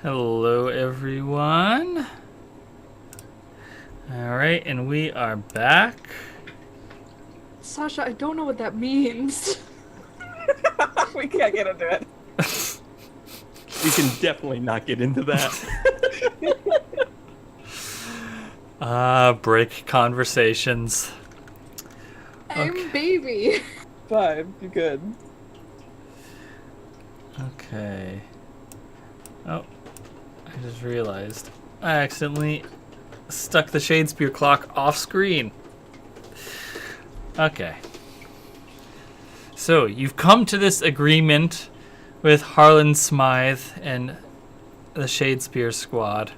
Hello, everyone. All right, and we are back. Sasha, I don't know what that means. We can't get into it. We can definitely not get into that. Break conversations. I'm baby. Fine, you're good. Okay. Oh, I just realized I accidentally stuck the Shadespeare clock off screen. Okay. So, you've come to this agreement with Harlan Smythe and the Shadespeare squad.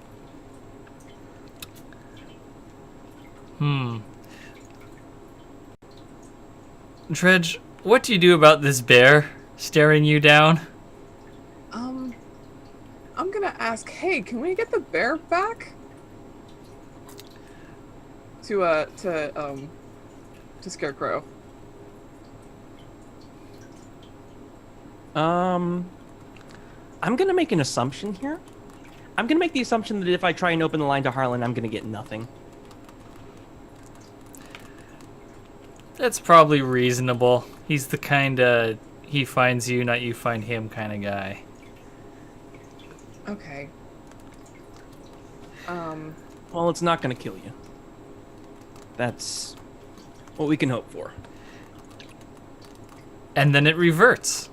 Dredge, what do you do about this bear staring you down? I'm gonna ask, hey, can we get the bear back? To Scarecrow. I'm gonna make an assumption here. I'm gonna make the assumption that if I try and open the line to Harlan, I'm gonna get nothing. That's probably reasonable. He's the kind of he finds you, not you find him kind of guy. Okay. Well, it's not gonna kill you. That's what we can hope for. And then it reverts.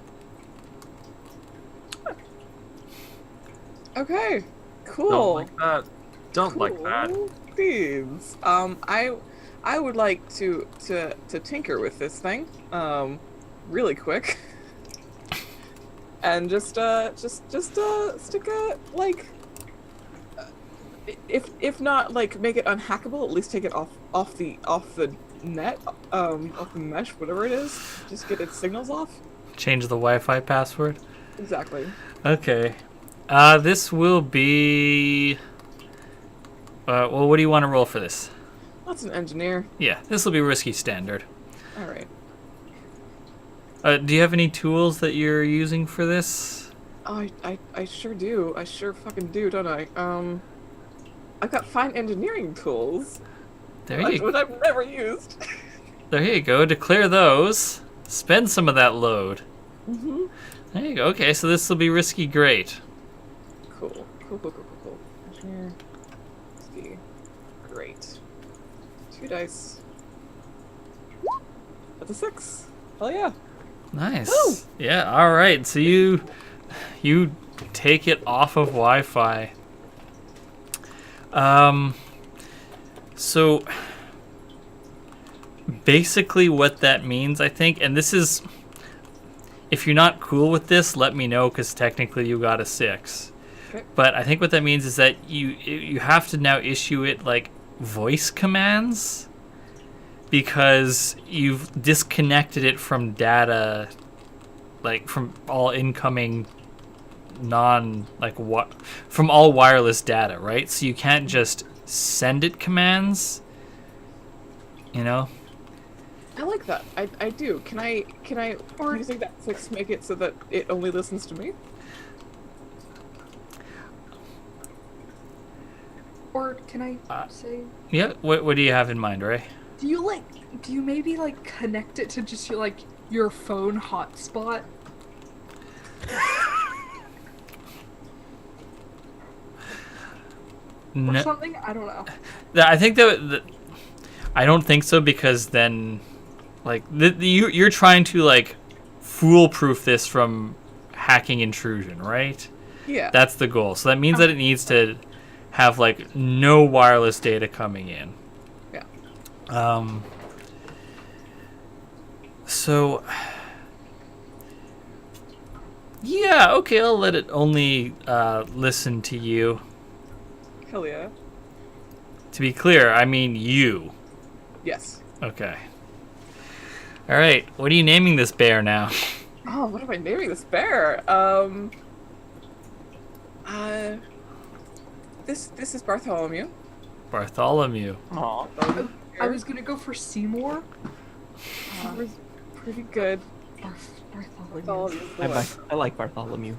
Okay. Cool. Don't like that. Don't like that. Cool beans. I would like to tinker with this thing, really quick, and just stick a like, if not like make it unhackable, at least take it off the net, off the mesh, whatever it is. Just get its signals off. Change the Wi-Fi password. Exactly. Okay. This will be. Well, what do you want to roll for this? That's an engineer. Yeah, this will be risky standard. All right. Do you have any tools that you're using for this? Oh, I sure do. I sure fucking do, don't I? I've got fine engineering tools. There you Which I've never used. There you go. Declare those. Spend some of that load. Mm-hmm. There you go. Okay, so this will be risky great. Cool. Engineer. Risky. Great. 2 dice. That's a 6. Hell yeah. Nice. Woo! Yeah, all right. So you take it off of Wi-Fi. So basically what that means, I think, and this is, if you're not cool with this, let me know, because technically you got a 6. Okay. But I think what that means is that you have to now issue it like voice commands, because you've disconnected it from data, like from all incoming from all wireless data, right? So you can't just send it commands, you know? I like that. I do. Can I or using that 6 make it so that it only listens to me? Or can I say? Yeah, what do you have in mind, Ray? Do you maybe like connect it to just your phone hotspot? Or something? I don't know. I think that I don't think so, because then, like, you're trying to like foolproof this from hacking intrusion, right? Yeah. That's the goal. So that means that it needs to have like no wireless data coming in. Yeah. So yeah, okay, I'll let it only listen to you. Hell yeah. To be clear, I mean you. Yes. Okay. All right. What are you naming this bear now? Oh, what am I naming this bear? This is Bartholomew. Bartholomew. Aw. I was gonna go for Seymour. Pretty good. Bartholomew. Bartholomew's the one. I like Bartholomew.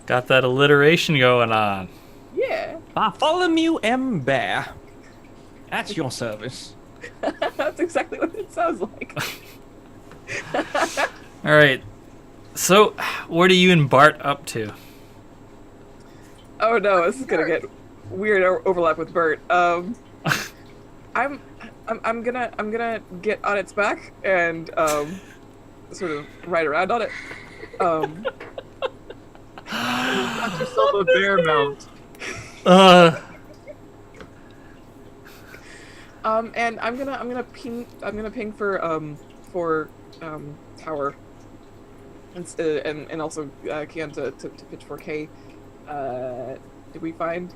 Got that alliteration going on. Yeah. Bartholomew M. Bear. At your service. That's exactly what it sounds like. All right. So, what are you and Bart up to? Oh no, this is gonna get weird overlap with Bert. I'm gonna get on its back and sort of ride around on it. Got yourself a bear mount. And I'm gonna ping for tower, and also Kian to pitch for K. Did we find?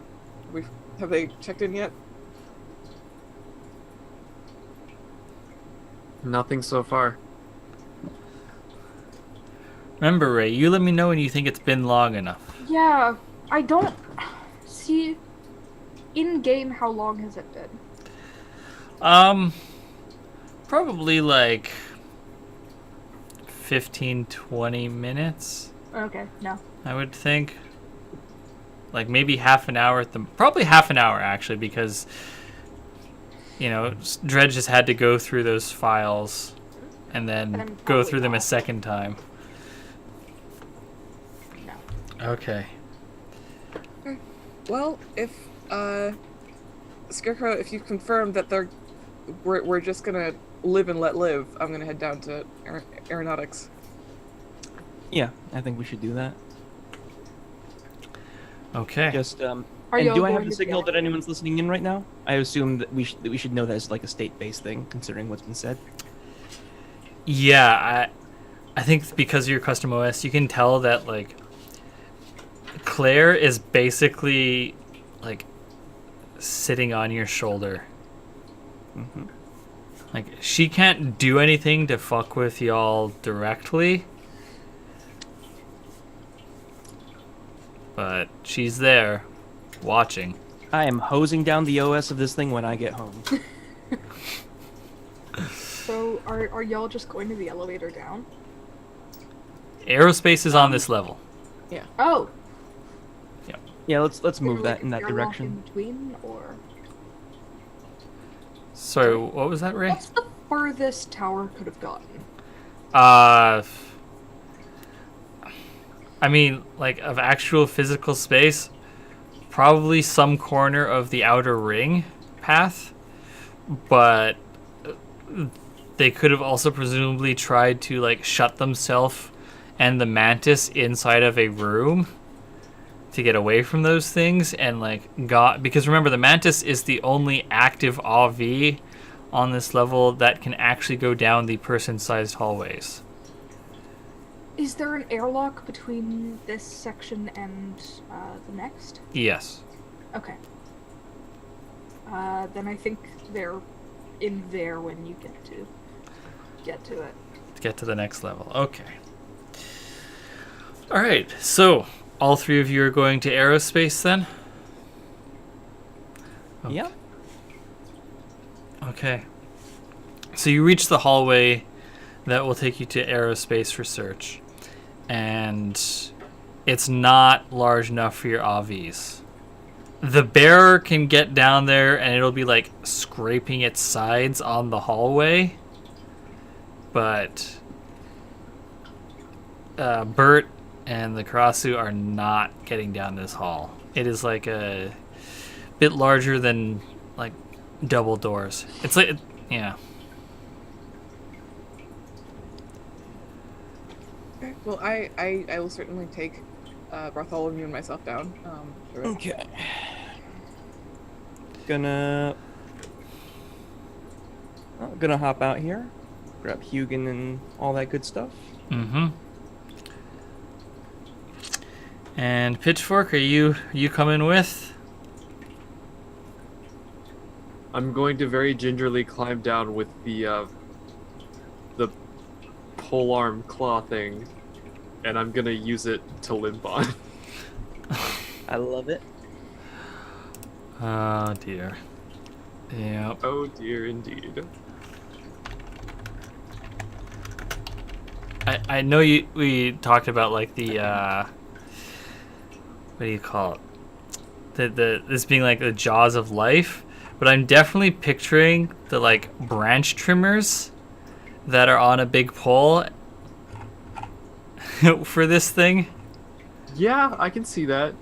Have they checked in yet? Nothing so far. Remember, Ray, you let me know when you think it's been long enough. Yeah, I don't see in game how long has it been? Probably like 15, 20 minutes, Okay, no. I would think. Like maybe half an hour probably half an hour actually, because Dredge has had to go through those files and then go through them a second time. No. Okay. Well, if Scarecrow, if you confirm that we're just gonna live and let live, I'm gonna head down to aeronautics. Yeah, I think we should do that. Okay. Just and y'all do I have going the to signal the that anyone's listening in right now? I assume that we should know that it's like a state-based thing, considering what's been said. Yeah, I think because of your custom OS, you can tell that like Claire is basically like sitting on your shoulder. Mm-hmm. Like she can't do anything to fuck with y'all directly, but she's there, watching. I am hosing down the OS of this thing when I get home. So are y'all just going to the elevator down? Aerospace is on this level. Oh. Yeah, let's move Is there, that like, in that an airlock direction. in between, or So what was that, Ray? what's the furthest tower could have gotten? I mean, like, of actual physical space, probably some corner of the outer ring path, but they could have also presumably tried to, like, shut themselves and the mantis inside of a room to get away from those things, and, like, because remember, the mantis is the only active AV on this level that can actually go down the person-sized hallways. Is there an airlock between this section and the next? Yes. Okay. Then I think they're in there when you get to it. To get to the next level. Okay. All right. So, all three of you are going to aerospace then? Okay. Yeah. Okay. So you reach the hallway that will take you to aerospace research. And it's not large enough for your AVs. The bearer can get down there and it'll be like scraping its sides on the hallway. But Bert and the Karasu are not getting down this hall. It is like a bit larger than like double doors. It's like, yeah. Okay. Well, I will certainly take Bartholomew and myself down. Through it. Okay. Gonna hop out here, grab Hugin and all that good stuff. Mm-hmm. And Pitchfork, are you coming with? I'm going to very gingerly climb down with the polearm claw thing, and I'm gonna use it to limp on. I love it. Oh dear. Yep. Oh dear, indeed. I know we talked about like the what do you call it? This being like the jaws of life, but I'm definitely picturing the like branch trimmers that are on a big pole for this thing. Yeah, I can see that.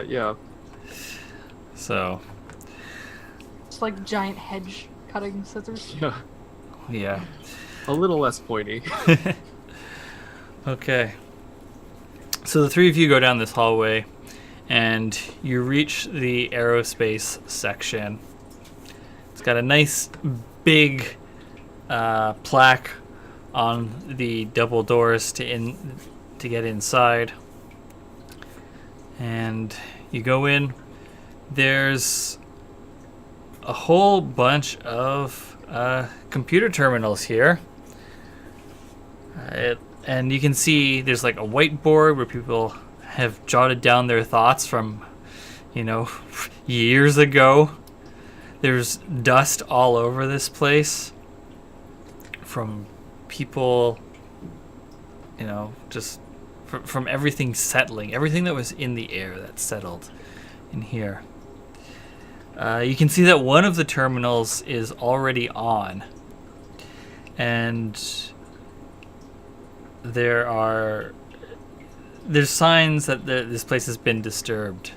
Yeah. So, It's like giant hedge cutting scissors. Yeah. yeah. A little less pointy. Okay. So the three of you go down this hallway, and you reach the aerospace section. It's got a nice big plaque on the double doors to get inside. And you go in. There's a whole bunch of computer terminals here. And you can see there's like a whiteboard where people have jotted down their thoughts from, years ago. There's dust all over this place from people, just from everything settling, everything that was in the air that settled in here. You can see that one of the terminals is already on, and there's signs that this place has been disturbed.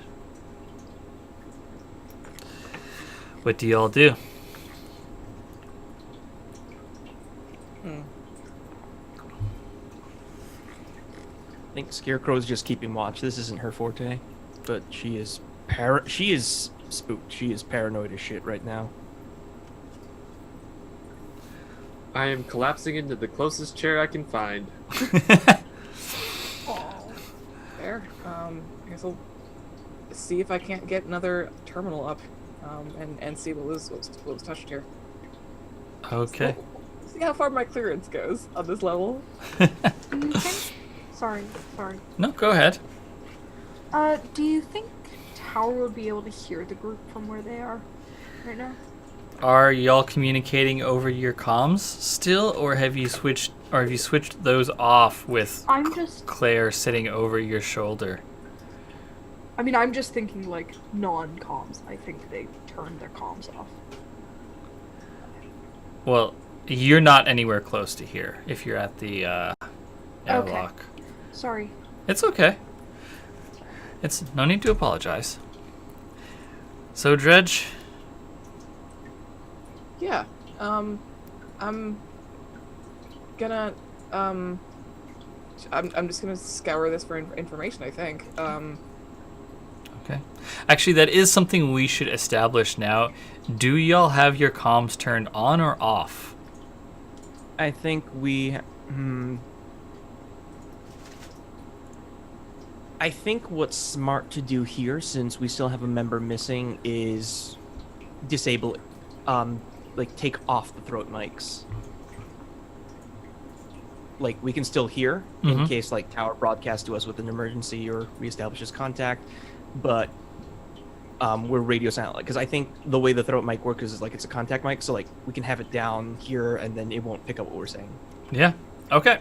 What do y'all do? I think Scarecrow's just keeping watch. This isn't her forte, but she is spooked. She is paranoid as shit right now. I am collapsing into the closest chair I can find. There. I guess I'll see if I can't get another terminal up, and see what was touched here. Okay. See how far my clearance goes on this level. Sorry. No, go ahead. Do you think Tower would be able to hear the group from where they are right now? Are y'all communicating over your comms still, or have you switched those off with Claire sitting over your shoulder? I mean, I'm just thinking like non-comms. I think they turned their comms off. Well, you're not anywhere close to here if you're at the airlock. Okay. Sorry. It's okay. It's no need to apologize. So, Dredge? Yeah. I'm gonna I'm just gonna scour this for information, I think. Okay. Actually, that is something we should establish now. Do y'all have your comms turned on or off? I think I think what's smart to do here, since we still have a member missing, is disable it. Take off the throat mics. Like, we can still hear in case Tower broadcasts to us with an emergency or reestablishes contact, but we're radio silent. Because I think the way the throat mic works is it's a contact mic, so we can have it down here and then it won't pick up what we're saying. Yeah. Okay.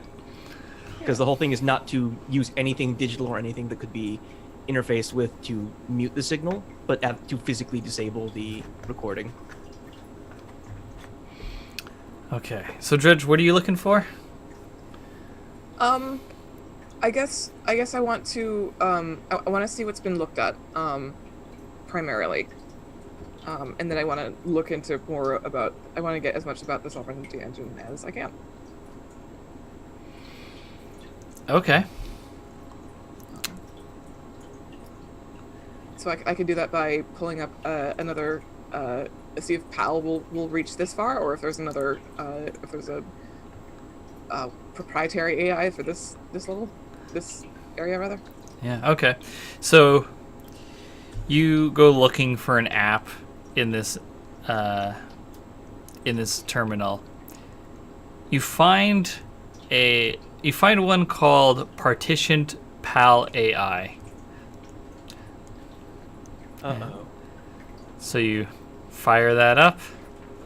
Because the whole thing is not to use anything digital or anything that could be interfaced with to mute the signal, but to physically disable the recording. Okay. So, Dredge, what are you looking for? I guess I want to I want to see what's been looked at primarily, and then I want to look into more about. I want to get as much about the sovereignty engine as I can. Okay. So I could do that by pulling up another. See if PAL will reach this far, or if there's another. If there's a proprietary AI for this area rather. Yeah. Okay. So you go looking for an app in this terminal. You find one called Partitioned PAL AI. Uh-oh. So you fire that up.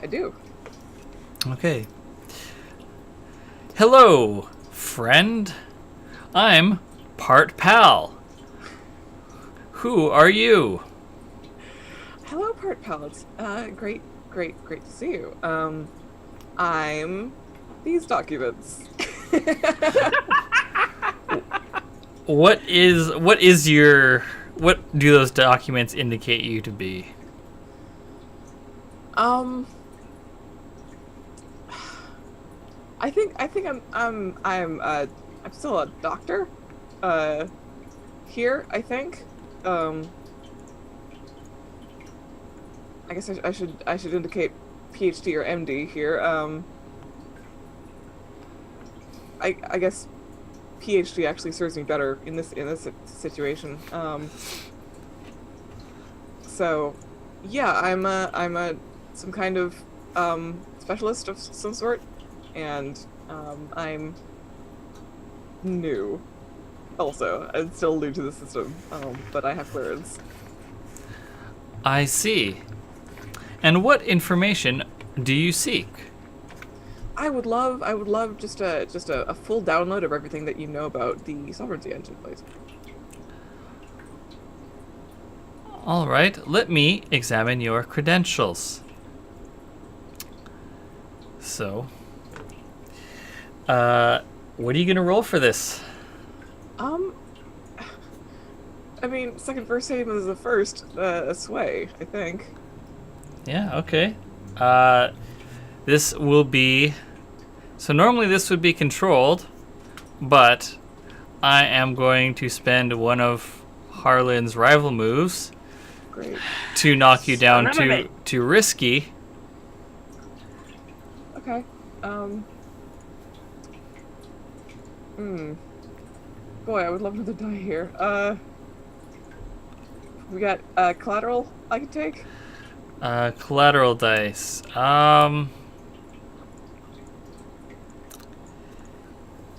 I do. Okay. Hello, friend. I'm part PAL. Who are you? Hello, part pals. Great to see you. I'm these documents. What do those documents indicate you to be? I think I'm still a doctor. Here, I think. I guess I should indicate PhD or MD here. I guess PhD actually serves me better in this situation. So, yeah, I'm a some kind of specialist of some sort, and I'm new. Also, I'm still new to the system, but I have clearance. I see. And what information do you seek? I would love just a full download of everything that you know about the sovereignty engine, please. All right, let me examine your credentials. So, what are you gonna roll for this? I mean, second first name is the first, sway, I think. Yeah, okay. This will be... So normally this would be controlled, but I am going to spend one of Harlan's rival moves Great. to knock you down to risky. Okay. Boy, I would love another die here. We got collateral I can take? Collateral dice.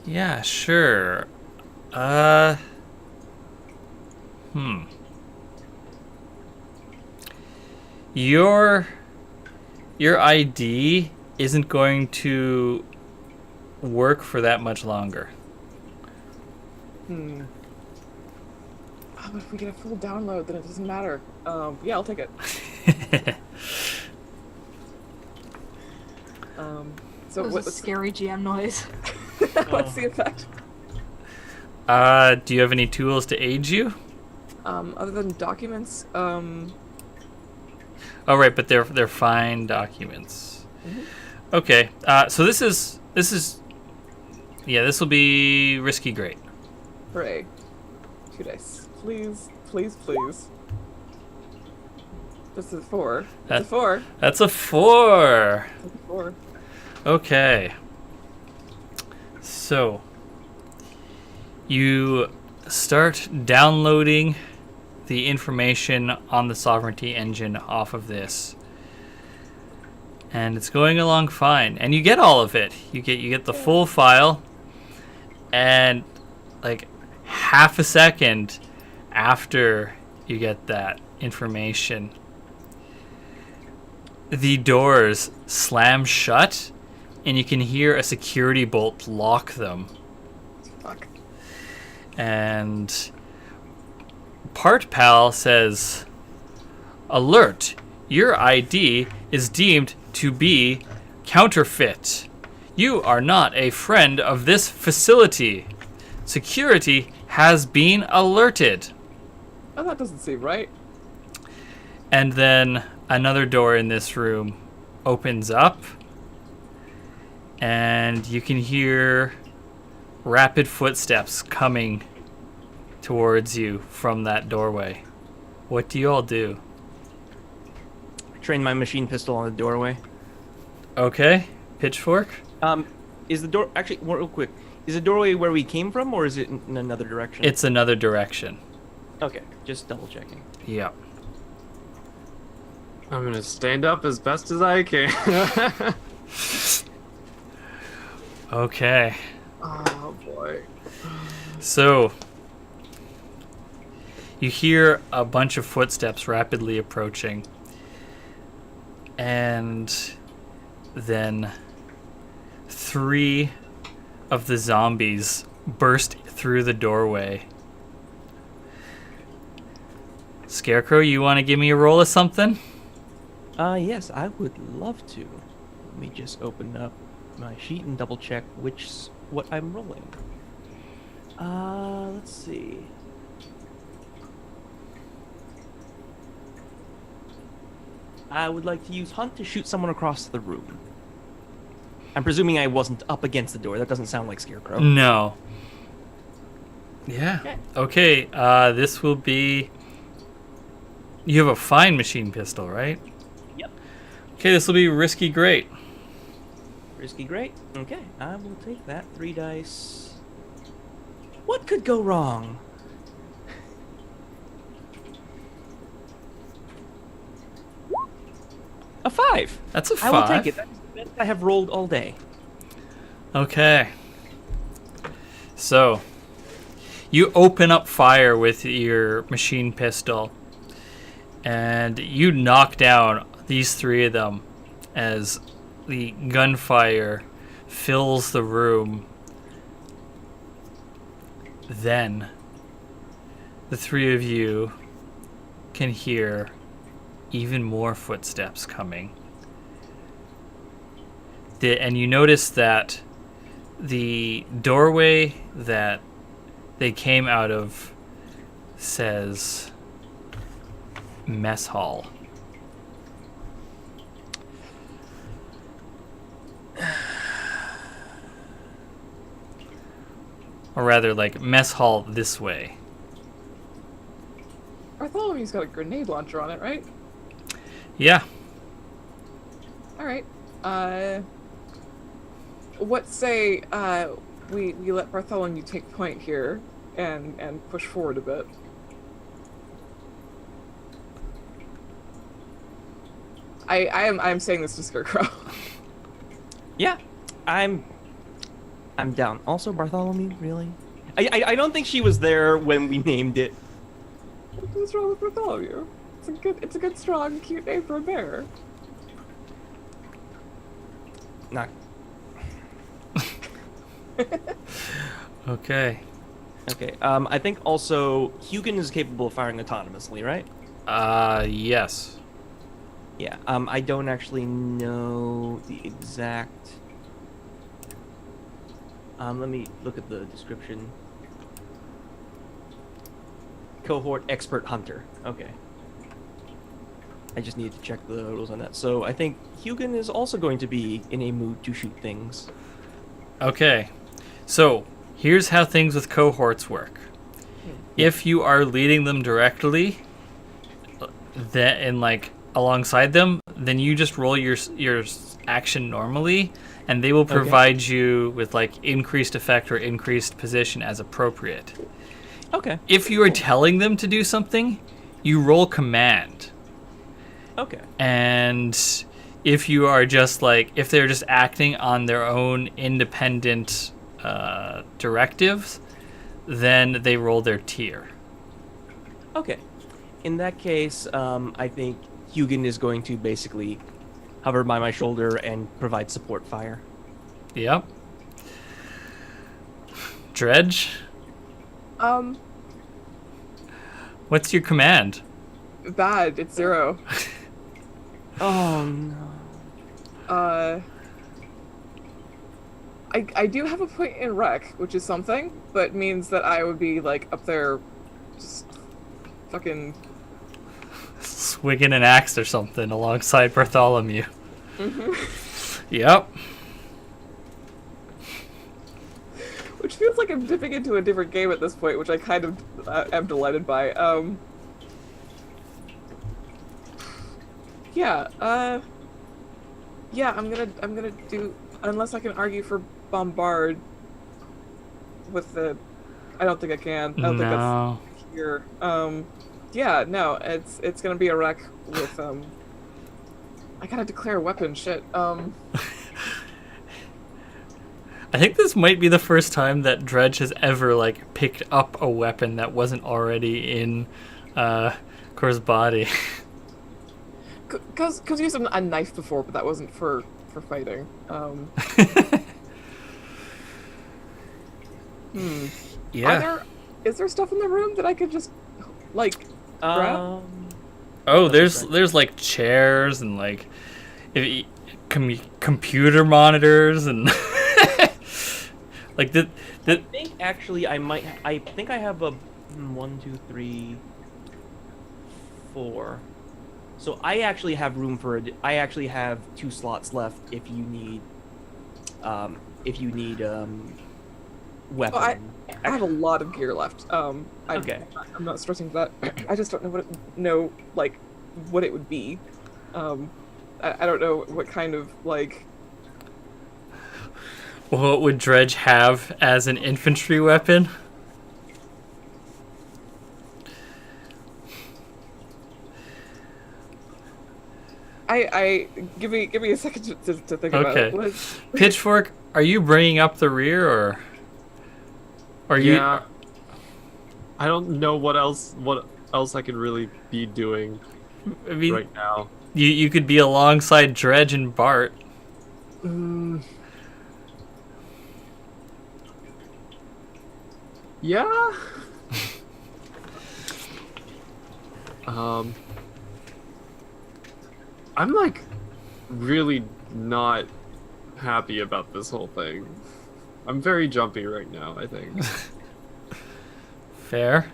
Yeah, sure. Your ID isn't going to work for that much longer. Oh, but if we get a full download, then it doesn't matter. Yeah, I'll take it. So That was a what's scary GM noise. what's the effect? Do you have any tools to aid you? Other than documents, Oh, right, but they're fine documents. Okay, so this is yeah, this will be risky great. hooray. 2 dice. Please. This is 4. That's a 4. That's a 4. That's a 4. Okay. So you start downloading the information on the sovereignty engine off of this. And it's going along fine. And you get all of it. You get the full file, and like half a second after you get that information, the doors slam shut and you can hear a security bolt lock them. Fuck. And Part Pal says, "Alert! Your ID is deemed to be counterfeit. You are not a friend of this facility. Security has been alerted." Oh, that doesn't seem right. And then another door in this room opens up, and you can hear rapid footsteps coming towards you from that doorway. What do you all do? Train my machine pistol on the doorway. Okay, pitchfork. Is the door actually real quick? Is the doorway where we came from, or is it in another direction? It's another direction. Okay, just double checking. Yeah. I'm gonna stand up as best as I can. Okay. Oh boy. So you hear a bunch of footsteps rapidly approaching, and then 3 of the zombies burst through the doorway. Scarecrow, you want to give me a roll of something? Yes, I would love to. Let me just open up my sheet and double check what I'm rolling. Let's see. I would like to use Hunt to shoot someone across the room. I'm presuming I wasn't up against the door. That doesn't sound like Scarecrow. No. Yeah. Okay, this will be... You have a fine machine pistol, right? Yep. Okay, this will be Risky Great. Risky Great? Okay, I will take that. 3 dice. What could go wrong? A 5. That's a 5. I will take it. That is the best I have rolled all day. Okay. So, you open up fire with your machine pistol, and you knock down these 3 of them as the gunfire fills the room. Then, the 3 of you can hear even more footsteps coming. And you notice that the doorway that they came out of says mess hall. Or rather, like, mess hall this way. Bartholomew's got a grenade launcher on it, right? Yeah. Alright. What say we let Bartholomew take point here and push forward a bit. I'm saying this to Scarecrow. Yeah, I'm down. Also, Bartholomew, really? I don't think she was there when we named it. What's wrong with Bartholomew? It's a good, strong, cute name for a bear. Not. Okay. Okay. I think also Hugin is capable of firing autonomously, right? Yes. Yeah. I don't actually know the exact. Let me look at the description. Cohort expert hunter. Okay. I just need to check the rules on that. So I think Hugin is also going to be in a mood to shoot things. Okay. So, here's how things with cohorts work. If you are leading them directly, alongside them, then you just roll your action normally, and they will provide you with increased effect or increased position as appropriate. Okay. If you are telling them to do something, you roll command. Okay. And if you are just if they're just acting on their own independent directives, then they roll their tier. Okay. In that case, I think Hugin is going to basically hover by my shoulder and provide support fire. Yep. Dredge? What's your command? Bad. It's 0. Oh no. I do have a point in rec, which is something, but means that I would be up there, just fucking Swinging an axe or something alongside Bartholomew. Mm-hmm. Yep. Which feels like I'm dipping into a different game at this point, which I kind of am delighted by. Yeah, I'm gonna do, unless I can argue for Bombard with the, I don't think I can. I don't think that's here. Yeah, no, it's gonna be a wreck with, I gotta declare a weapon, shit. I think this might be the first time that Dredge has ever, picked up a weapon that wasn't already in, Kor's body. Cause used a knife before, but that wasn't for fighting. Yeah. Is there stuff in the room that I could just, Oh, there's like chairs and like computer monitors and like the. I think actually I think I have a 1, 2, 3, 4. So I actually have room for I actually have 2 slots left if you need weapon. Well, I have a lot of gear left. Okay. I'm not stressing that. I just don't know like what it would be. I don't know what kind of like. What would Dredge have as an infantry weapon? I give me a second to think about it. Okay. Pitchfork, are you bringing up the rear or are you? Yeah. I don't know what else I can really be doing I mean, right now. you could be alongside Dredge and Bart. Yeah. I'm like really not happy about this whole thing. I'm very jumpy right now, I think. Fair.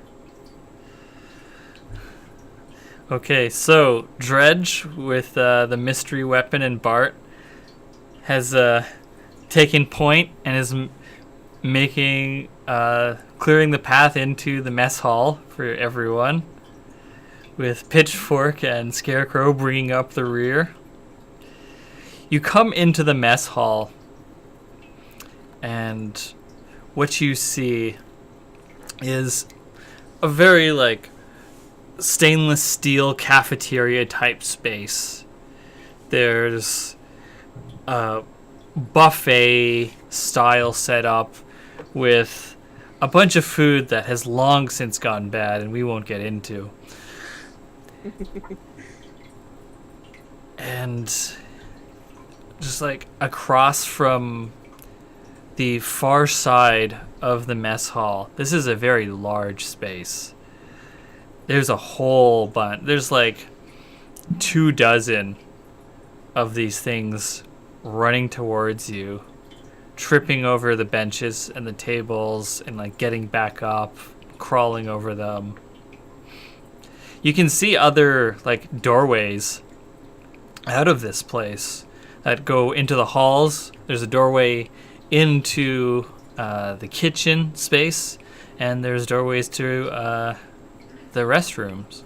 Okay, so Dredge with the mystery weapon and Bart has taken point and is making clearing the path into the mess hall for everyone, with Pitchfork and Scarecrow bringing up the rear. You come into the mess hall, and what you see is a very like stainless steel cafeteria type space. There's a buffet style setup with a bunch of food that has long since gone bad and we won't get into. And just like across from the far side of the mess hall, this is a very large space. There's a whole bunch. There's like 24 of these things running towards you, tripping over the benches and the tables and like getting back up, crawling over them. You can see other like doorways out of this place that go into the halls. There's a doorway into the kitchen space, and there's doorways to the restrooms,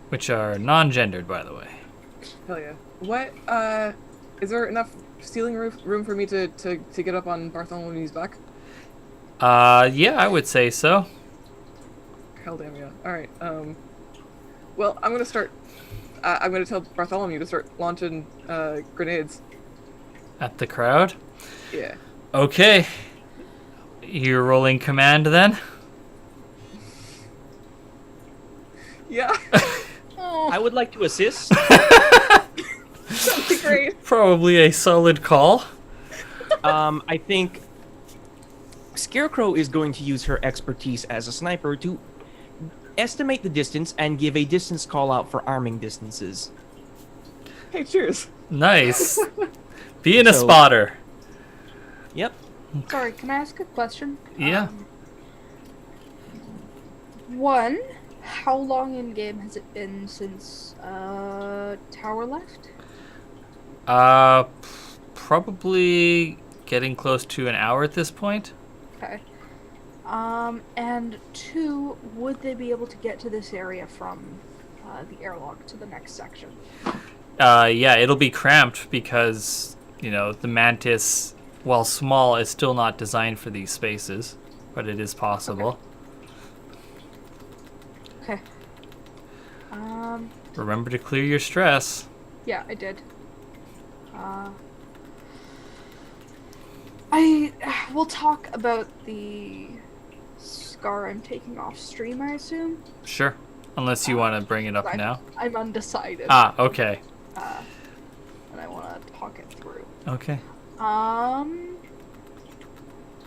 which are non-gendered, by the way. Hell yeah. What is there enough ceiling room for me to get up on Bartholomew's back? Yeah, I would say so. Hell damn yeah. Alright, well, I'm gonna start I'm gonna tell Bartholomew to start launching grenades. At the crowd? Yeah. Okay. You're rolling command then? Yeah. Oh, I would like to assist. That'd be great. Probably a solid call. I think Scarecrow is going to use her expertise as a sniper to estimate the distance and give a distance call out for arming distances. Hey, cheers. Nice. Being a So- spotter. Yep. sorry, can I ask a question? Yeah. One, how long in game has it been since Tower left? Probably getting close to an hour at this point. Okay. And two, would they be able to get to this area from the airlock to the next section? Yeah, it'll be cramped because, you know, the Mantis, while small, is still not designed for these spaces, but it is possible. Okay. Remember to clear your stress. Yeah, I did. I will talk about the scar I'm taking off stream, I assume. Sure. Unless you want to bring it up I'm, now. I'm undecided. Ah, okay. And I want to talk it through. Okay. But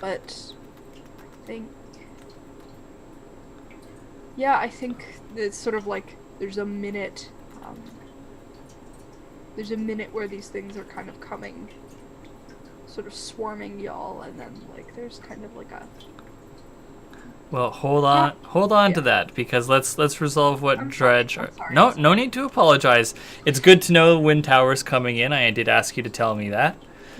I think Yeah, I think it's sort of like there's a minute. There's a minute where these things are kind of coming, sort of swarming y'all, and then like there's kind of like a. Well, hold on to that, because let's resolve what I'm Dredge. sorry, I'm sorry, No, I'm sorry. no need to apologize. It's good to know Wind Tower's coming in. I did ask you to tell me that,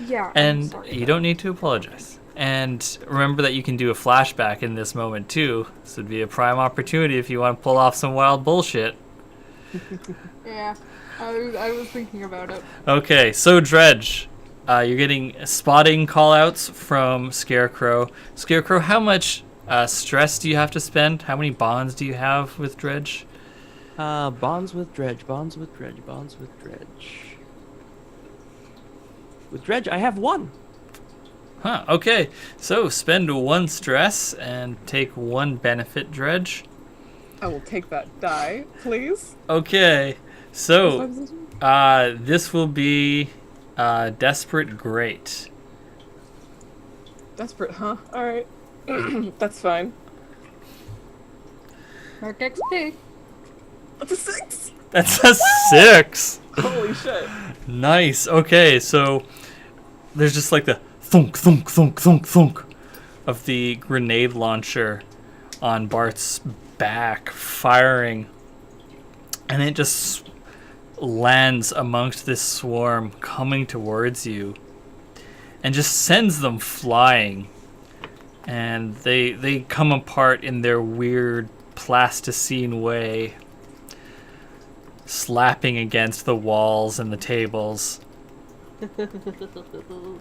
Yeah. I'm and sorry you about don't need to apologize. And remember that you can do a flashback in this moment too. This would be a prime opportunity if you want to pull off some wild bullshit. Yeah, I was thinking about it. Okay, so Dredge, you're getting spotting callouts from Scarecrow. Scarecrow, how much stress do you have to spend? How many bonds do you have with Dredge? Bonds with Dredge, bonds with Dredge, bonds with Dredge. With Dredge, I have 1. Huh, okay. So spend 1 stress and take 1 benefit, Dredge. I will take that die, please. Okay, so this will be Desperate Great. Desperate, huh? Alright. That's fine. Mark XP. That's a 6! That's a 6! Holy shit. Nice, okay, so there's just like the thunk, thunk, thunk, thunk, thunk of the grenade launcher on Bart's back, firing. And it just lands amongst this swarm coming towards you and just sends them flying. And they come apart in their weird plasticine way, slapping against the walls and the tables.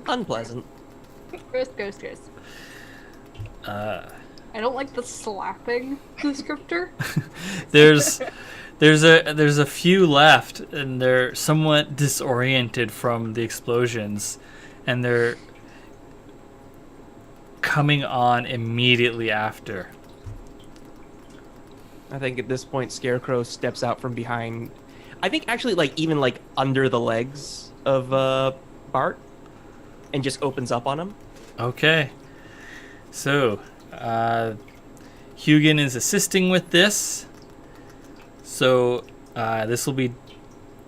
Unpleasant. Gross. I don't like the slapping descriptor. There's a few left, and they're somewhat disoriented from the explosions, and they're coming on immediately after. I think at this point, Scarecrow steps out from behind. I think actually, like even like under the legs of Bart, and just opens up on him. Okay, so Hugin is assisting with this. So this will be,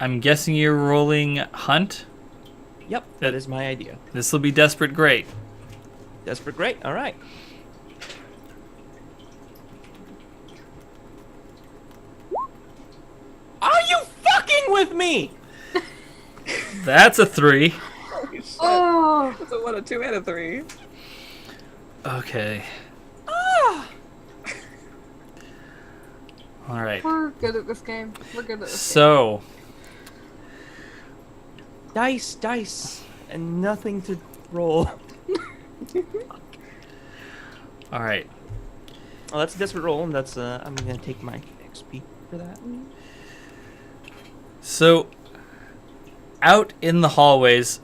I'm guessing you're rolling Hunt. Yep, that is my idea. This will be Desperate Great. Desperate Great. All right. Are you fucking with me? That's a 3. Holy shit. Oh, That's a 1, a 2, and a 3. Okay. Ah! All right. we're good at this game. We're good at this So, Dice, and nothing to roll. all right. Well, that's a desperate roll, and that's I'm gonna take my XP for that. So, out in the hallways,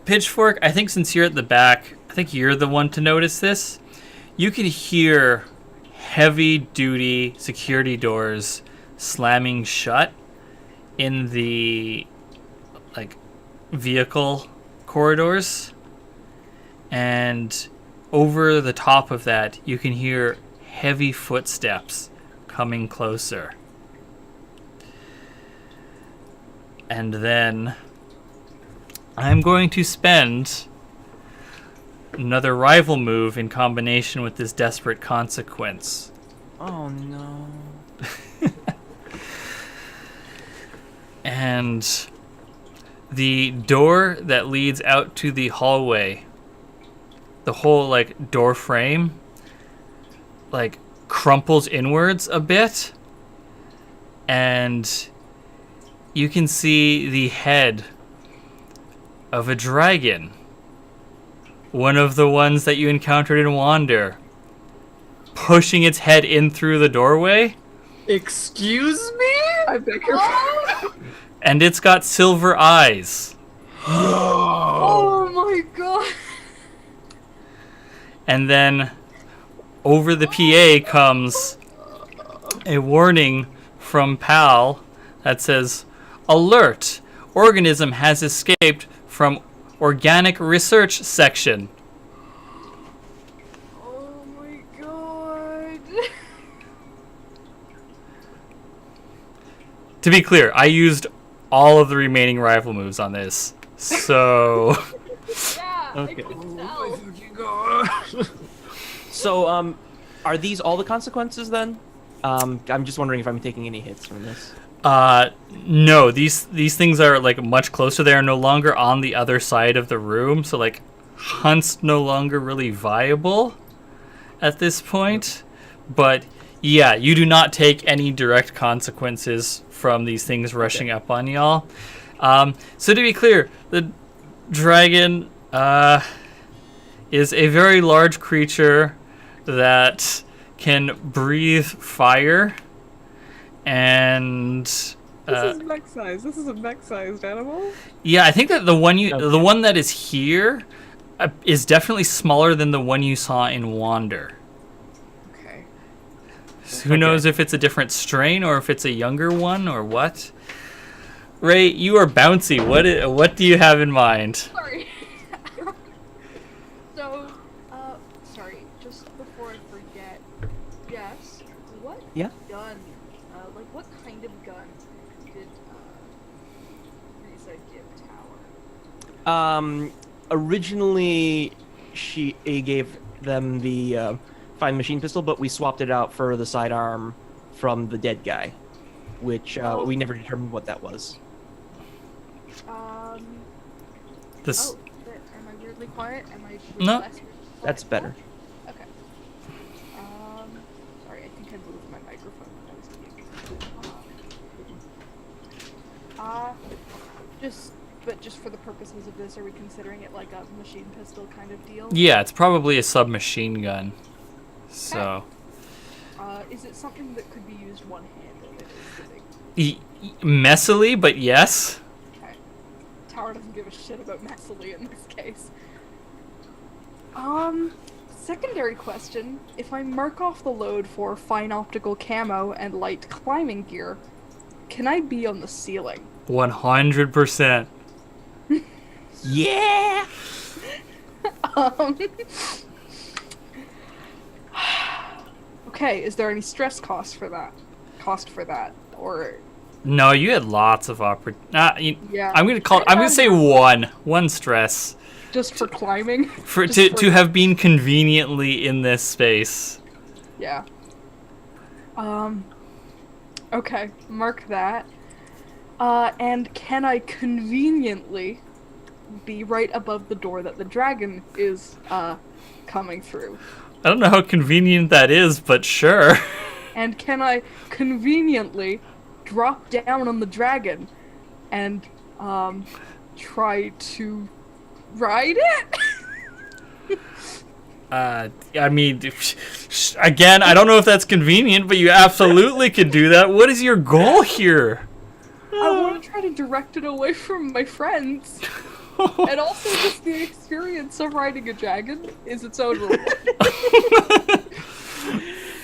Pitchfork, I think since you're at the back, I think you're the one to notice this. You can hear heavy-duty security doors slamming shut in the vehicle corridors, and over the top of that, you can hear heavy footsteps coming closer. And then I'm going to spend another rival move in combination with this Desperate Consequence. Oh no. And the door that leads out to the hallway, the whole door frame crumples inwards a bit, and you can see the head of a dragon, one of the ones that you encountered in Wander, pushing its head in through the doorway. Excuse me? I beg your pardon. And it's got silver eyes. Oh my god. And then over the PA comes a warning from PAL that says, "Alert! Organism has escaped from Organic Research Section." Oh my god. To be clear, I used all of the remaining rifle moves on this. So Yeah, Okay. I could tell. So, are these all the consequences then? I'm just wondering if I'm taking any hits from this. no, these things are like much closer. They are no longer on the other side of the room, so like hunt's no longer really viable at this point. But yeah, you do not take any direct consequences from these things rushing up on y'all. So to be clear, the dragon is a very large creature that can breathe fire, and This is mech size. This is a mech sized animal. yeah, I think that the one that is here is definitely smaller than the one you saw in Wander. Okay. So who knows if it's a different strain or if it's a younger one or what? Ray, you are bouncy. What do you have in mind? Sorry. So, sorry, just before I forget, yes, what Yeah? gun, like what kind of gun did, Risa give Tower? Originally, she gave them the fine machine pistol, but we swapped it out for the sidearm from the dead guy, which we never determined what that was. This. Oh, am I weirdly quiet? Am I No. less weirdly quiet? That's better. Okay. Sorry, I think I moved my microphone when I was speaking. Just for the purposes of this, are we considering it like a machine pistol kind of deal? Yeah, it's probably a submachine gun. So. Is it something that could be used one-handed? Is the big... Messily, but yes. Okay. Tower doesn't give a shit about messily in this case. Secondary question. If I mark off the load for fine optical camo and light climbing gear, can I be on the ceiling? 100%. Yeah! Okay, is there any stress cost for that? Or No, you had lots of yeah. I'm gonna say one stress Just for climbing? for Just to have been conveniently in this space. Yeah. Okay, mark that. And can I conveniently be right above the door that the dragon is, coming through? I don't know how convenient that is, but sure. And can I conveniently drop down on the dragon and, try to ride it? I mean, again, I don't know if that's convenient, but you absolutely could do that. What is your goal here? I want to try to direct it away from my friends. And also just the experience of riding a dragon is its own reward.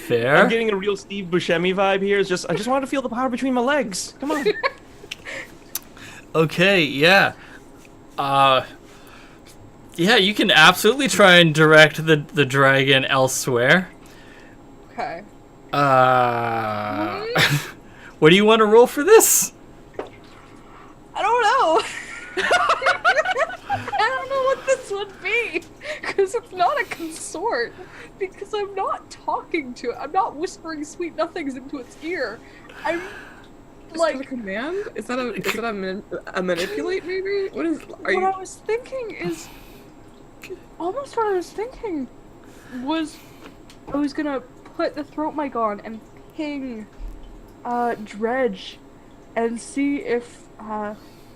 Fair. I'm getting a real Steve Buscemi vibe here. I just want to feel the power between my legs. Come on. Okay, yeah. Yeah, you can absolutely try and direct the dragon elsewhere. Okay. What do you want to roll for this? I don't know. I don't know what this would be. Because it's not a consort. Because I'm not talking to it. I'm not whispering sweet nothings into its ear. I'm Is that a command? Is that a manipulate maybe? What is? I was thinking is almost what I was thinking was I was gonna put the throat mic on and ping Dredge and see if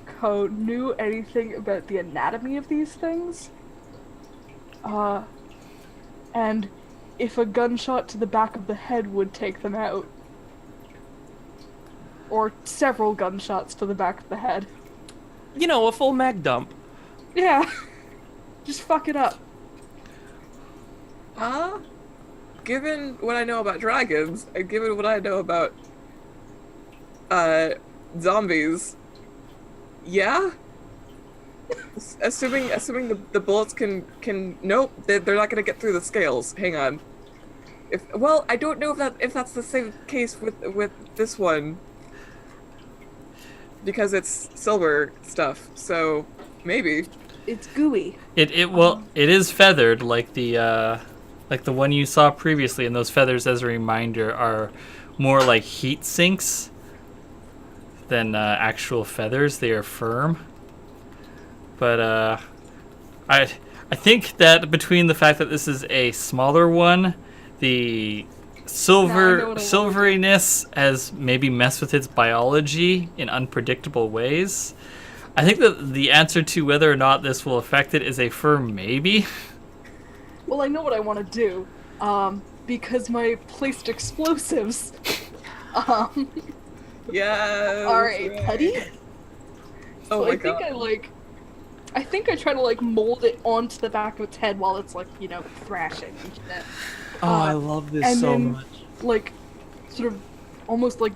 Ko knew anything about the anatomy of these things. And if a gunshot to the back of the head would take them out. Or several gunshots to the back of the head. You know, a full mag dump. Yeah. Just fuck it up. Given what I know about dragons, and given what I know about zombies, yeah. Assuming the bullets can nope, they're not gonna get through the scales. Hang on. I don't know if that's the same case with this one. because it's silver stuff. So maybe. It's gooey. It is feathered like the one you saw previously, and those feathers, as a reminder, are more like heat sinks than actual feathers. They are firm. But I think that between the fact that this is a smaller one, the silveriness has maybe messed with its biology in unpredictable ways. I think that the answer to whether or not this will affect it is a firm maybe. Well, I know what I want to do, because my placed explosives, Yes. are a putty. Oh So my I think god. I think I try to like mold it onto the back of its head while it's like, thrashing and shit. Oh, I love this and so then, much. Like, sort of, almost like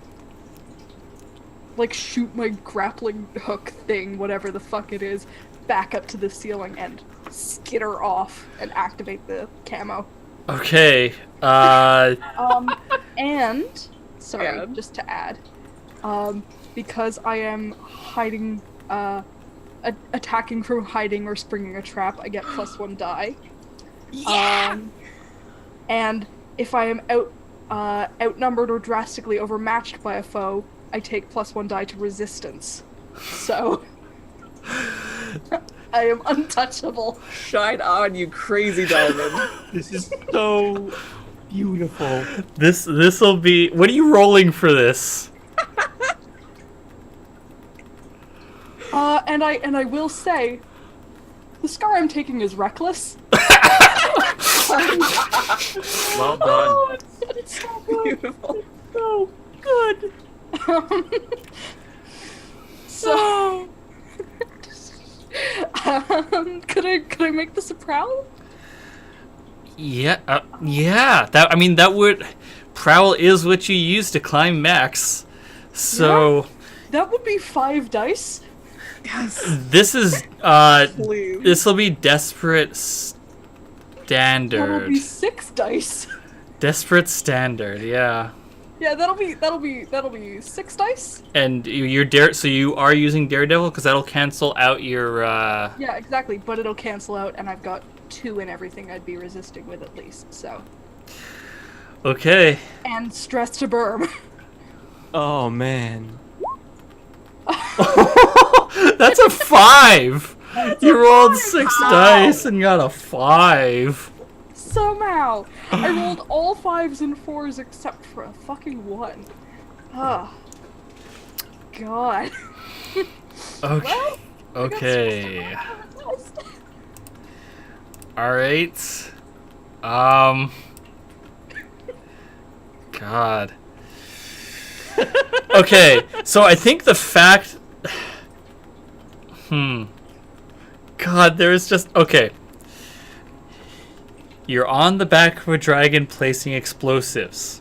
shoot my grappling hook thing, whatever the fuck it is, back up to the ceiling and skitter off and activate the camo. Okay. And sorry, Yeah. just to add, because I am hiding, attacking from hiding or springing a trap, I get +1 die. Yeah. And if I am outnumbered or drastically overmatched by a foe, I take +1 die to resistance. So I am untouchable. Shine on, you crazy diamond. This is so beautiful. This will be. What are you rolling for this? And I will say, the scar I'm taking is reckless. Well done. Oh, it's so good. Beautiful. So good. So, could I make this a prowl? Yeah. Yeah. That would. Prowl is what you use to climb max. So That would be 5 dice. Yes. this is. Please. This will be desperate That will standard. be 6 dice. Desperate standard. Yeah. Yeah, that'll be 6 dice. And so you are using Daredevil because that'll cancel out your. Yeah, exactly. But it'll cancel out, and I've got 2 in everything I'd be resisting with at least. So. Okay. And stress to berm. Oh man. That's a 5. You rolled 6 dice and got a 5. Somehow, I rolled all 5s and 4s except for a fucking 1. Oh. God. Okay. Well, Okay. All right. God. Okay, so I think the fact. God, there's just okay. You're on the back of a dragon placing explosives.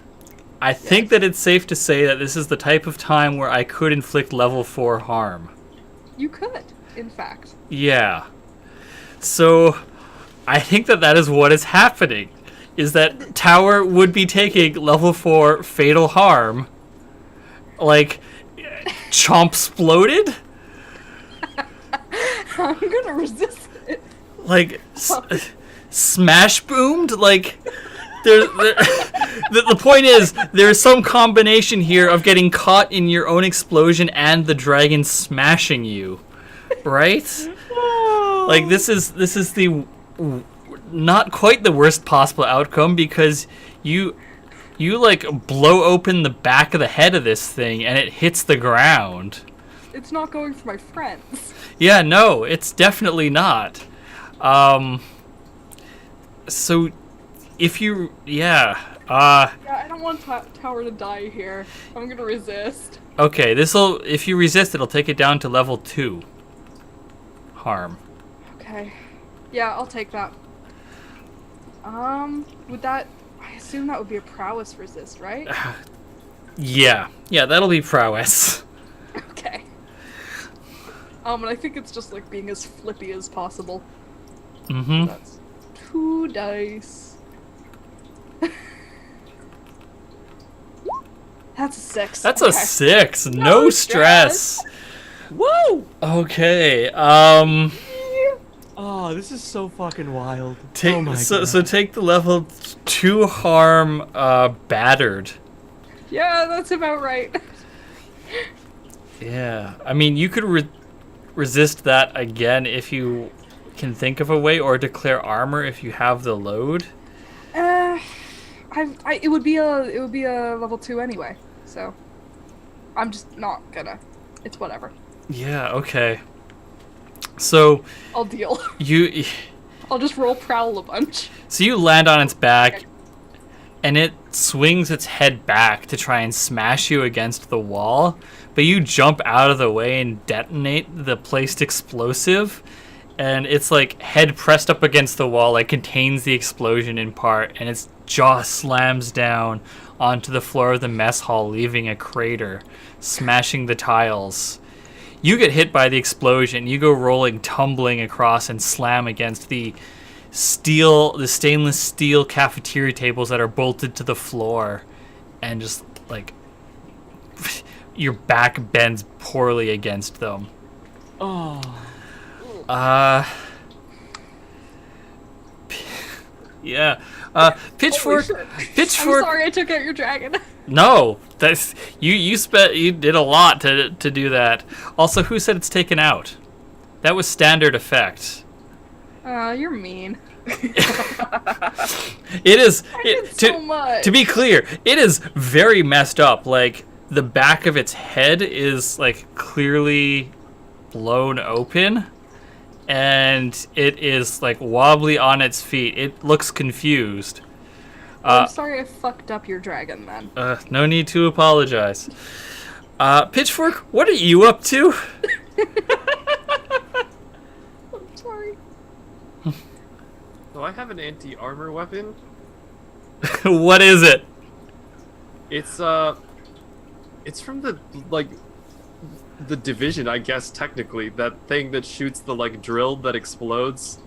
I think that it's safe to say that this is the type of time where I could inflict level 4 harm. You could, in fact. Yeah. So, I think that is what is happening. Is that Tower would be taking level 4 fatal harm. Like, chomp-sploded? I'm gonna resist it. Like, smash boomed? Like, the point is, there's some combination here of getting caught in your own explosion and the dragon smashing you. Right? Like, this is the not quite the worst possible outcome because you like blow open the back of the head of this thing and it hits the ground. It's not going for my friends. Yeah, no, it's definitely not. So if you Yeah, I don't want Tower to die here. I'm gonna resist. okay, if you resist it'll take it down to level 2 harm. Okay. Yeah, I'll take that. Would that... I assume that would be a prowess resist, right? Yeah, that'll be prowess. Okay. And I think it's just like being as flippy as possible. Mm-hmm. That's 2 dice. That's a 6. That's okay. a 6. No No stress. Woo! Okay. Oh, this is so fucking wild. Take oh my so God. so take the level 2 harm battered. Yeah, that's about right. Yeah. I mean, you could resist that again if you can think of a way, or declare armor if you have the load. It would be a level 2 anyway. So I'm just not gonna. It's whatever. Yeah, okay. So I'll deal. you I'll just roll prowl a bunch. so you land on its back, and it swings its head back to try and smash you against the wall, but you jump out of the way and detonate the placed explosive, and it's like head pressed up against the wall, like contains the explosion in part, and its jaw slams down onto the floor of the mess hall, leaving a crater, smashing the tiles. You get hit by the explosion. You go rolling, tumbling across, and slam against the stainless steel cafeteria tables that are bolted to the floor, and just like your back bends poorly against them. Oh. Yeah. Pitchfork. I'm sorry I took out your dragon. No, that's you did a lot to do that. Also, who said it's taken out? That was standard effect. You're mean. It is. I did so much. To be clear, it is very messed up. Like the back of its head is like clearly blown open, and it is like wobbly on its feet. It looks confused. I'm sorry I fucked up your dragon then. No need to apologize. Pitchfork, what are you up to? I'm sorry. So I have an anti-armor weapon. What is it? It's from the the division, I guess technically. That thing that shoots the like drill that explodes.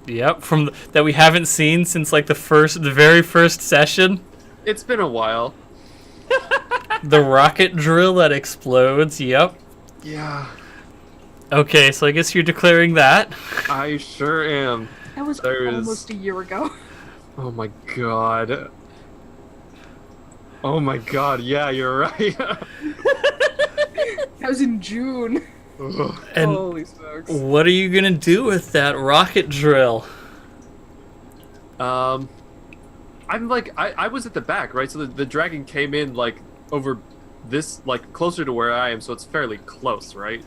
Yep, that we haven't seen since like the very first session. It's been a while. The rocket drill that explodes. Yep. Yeah, Okay, so I guess you're declaring that. I sure am. That was There is- almost a year ago. Oh my god. Oh my god, yeah, you're right. That was in June. Ugh. And Holy smokes. what are you gonna do with that rocket drill? I'm like, I was at the back, right? So the dragon came in like over this, like closer to where I am, so it's fairly close, right?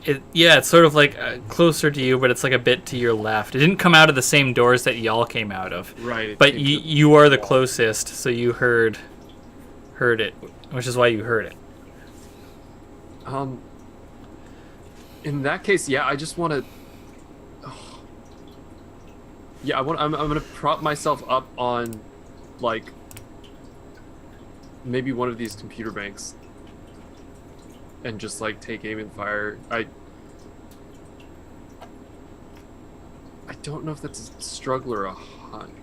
It's sort of like closer to you, but it's like a bit to your left. It didn't come out of the same doors that y'all came out of. Right. it But came to- you are the closest, so you heard it, which is why you heard it. In that case, yeah, I just want to. Yeah, I'm gonna prop myself up on, like, maybe one of these computer banks, and just like take aim and fire. I don't know if that's a struggle or a hunt.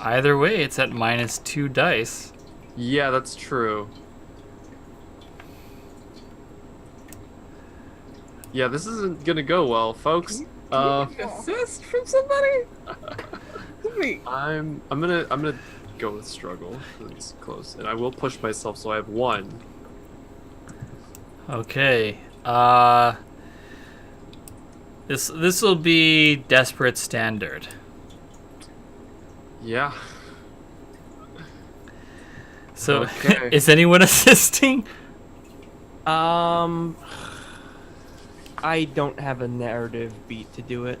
Either way, it's at -2 dice. Yeah, that's true. Yeah, this isn't gonna go well, folks. Assist from somebody? Me. I'm gonna go with struggle. 'Cause it's close, and I will push myself, so I have 1. Okay. This will be desperate standard. Yeah. So, Okay. is anyone assisting? I don't have a narrative beat to do it.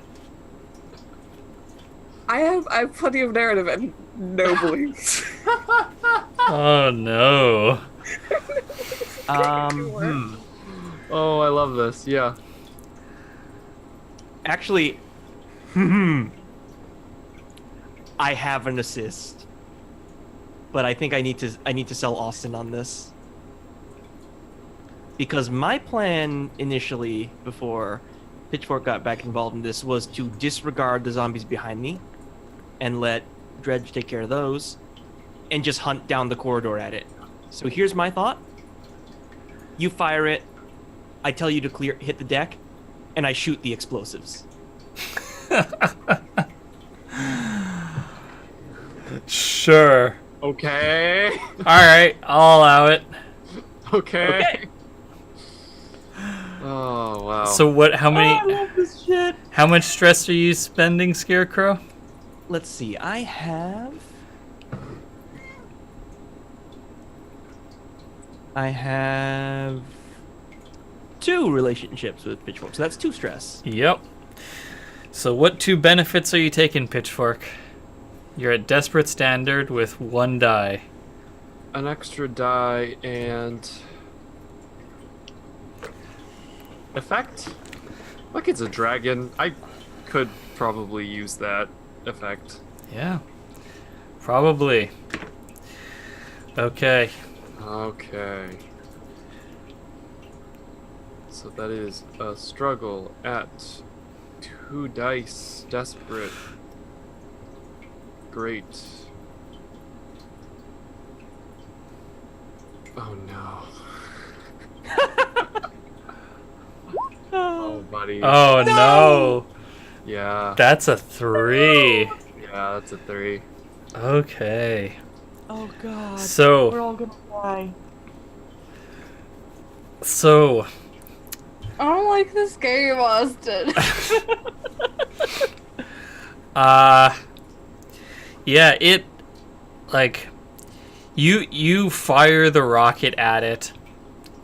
I have plenty of narrative and no beliefs. Oh no. Oh, I love this. Yeah. Actually, I have an assist, but I think I need to sell Austin on this, because my plan initially, before Pitchfork got back involved in this, was to disregard the zombies behind me and let Dredge take care of those and just hunt down the corridor at it. So here's my thought. You fire it. I tell you to hit the deck, and I shoot the explosives. Sure. Okay. All right, I'll allow it. Okay. Oh wow. So what? How many? I love this shit. How much stress are you spending, Scarecrow? Let's see. I have 2 relationships with Pitchfork, so that's 2 stress. Yep. So what 2 benefits are you taking, Pitchfork? You're at desperate standard with 1 die. An extra die and effect. Like it's a dragon. I could probably use that effect. Yeah. Probably. Okay. Okay. So that is a struggle at 2 dice. Desperate. Great. Oh no. Oh, buddy. Oh no. Yeah. That's a 3. Yeah, that's a 3. Okay. Oh god. We're So all gonna die. I don't like this game, Austin. yeah, it like you fire the rocket at it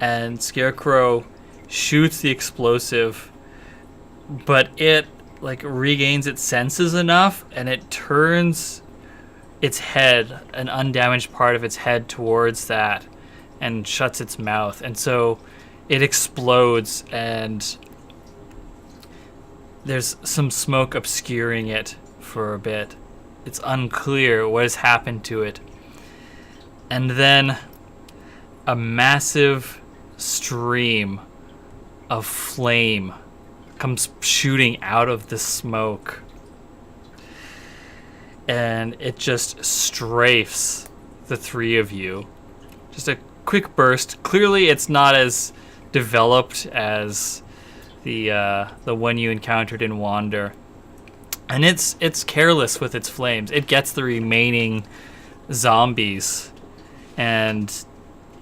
and Scarecrow shoots the explosive, but it like regains its senses enough and it turns its head, an undamaged part of its head, towards that and shuts its mouth, and so it explodes and there's some smoke obscuring it for a bit. It's unclear what has happened to it. And then a massive stream of flame comes shooting out of the smoke. And it just strafes the 3 of you. Just a quick burst. Clearly it's not as developed as the one you encountered in Wander. And it's careless with its flames. It gets the remaining zombies and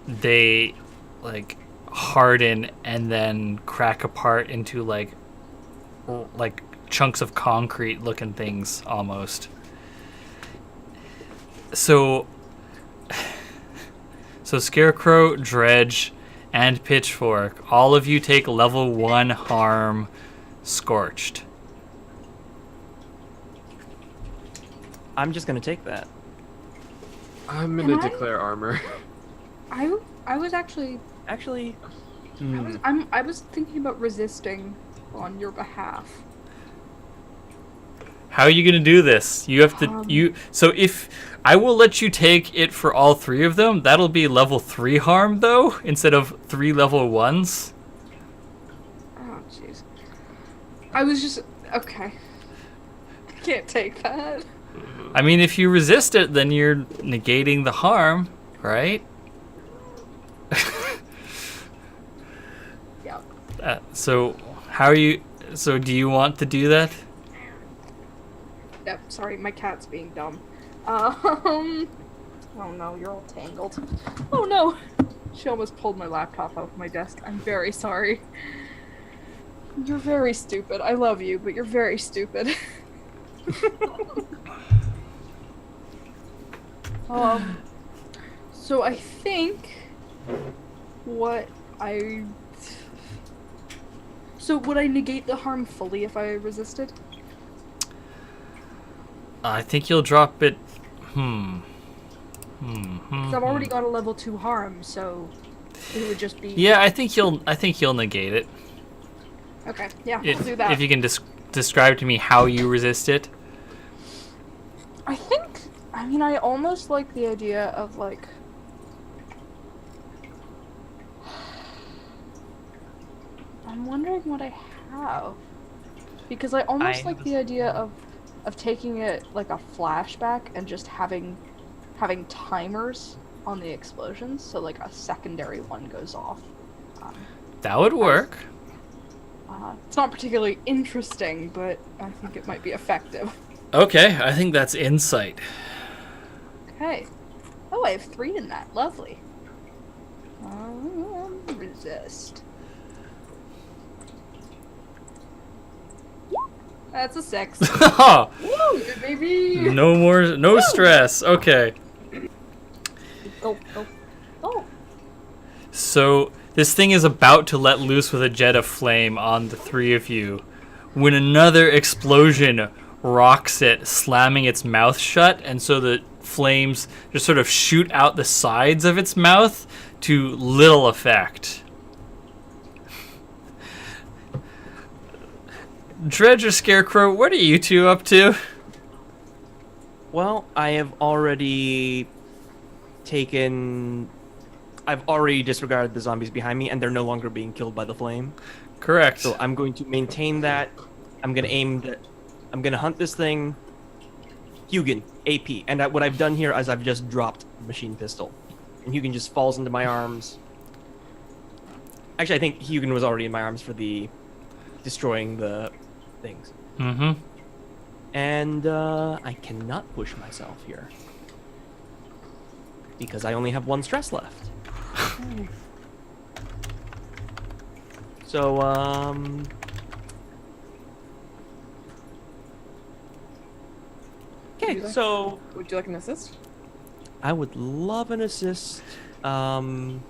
they like harden and then crack apart into like chunks of concrete looking things almost. So Scarecrow, Dredge, and Pitchfork, all of you take level 1 harm scorched. I'm just gonna take that. I'm gonna Can I? declare armor. I was actually Actually, I was thinking about resisting on your behalf. How are you going to do this? You have to so if I will let you take it for all 3 of them, that'll be level 3 harm though instead of 3 level 1s. Oh jeez. I was just okay. I can't take that. I mean, if you resist it, then you're negating the harm, right? Yeah. So how are you? So do you want to do that? Yep. Sorry, my cat's being dumb. Oh no, you're all tangled. Oh no! She almost pulled my laptop off my desk. I'm very sorry. You're very stupid. I love you, but you're very stupid. So I think So would I negate the harm fully if I resisted? I think you'll drop it. Because I've already got a level 2 harm, so it would just be. Yeah, I think you'll negate it. Okay, yeah, we'll do that. If you can describe to me how you resist it. I almost like the idea of like. I'm wondering what I have. Because I almost like the idea of taking it like a flashback and just having timers on the explosions, so like a secondary one goes off That would work. It's not particularly interesting, but I think it might be effective. Okay, I think that's insight. Okay. Oh, I have 3 in that. Lovely. Resist. That's a 6. Woo, good baby. No stress. Okay. Go, go, go. So this thing is about to let loose with a jet of flame on the 3 of you when another explosion rocks it, slamming its mouth shut, and so the flames just sort of shoot out the sides of its mouth to little effect. Dredge or Scarecrow, what are you two up to? Well, I've already disregarded the zombies behind me, and they're no longer being killed by the flame. Correct. So I'm going to maintain that. I'm going to hunt this thing. Hugin, AP. And what I've done here is I've just dropped the machine pistol. And Hugin just falls into my arms. Actually, I think Hugin was already in my arms for the destroying the things. Mm-hmm. And I cannot push myself here. Because I only have 1 stress left. So, okay, so Would you like an assist? I would love an assist. Yeah.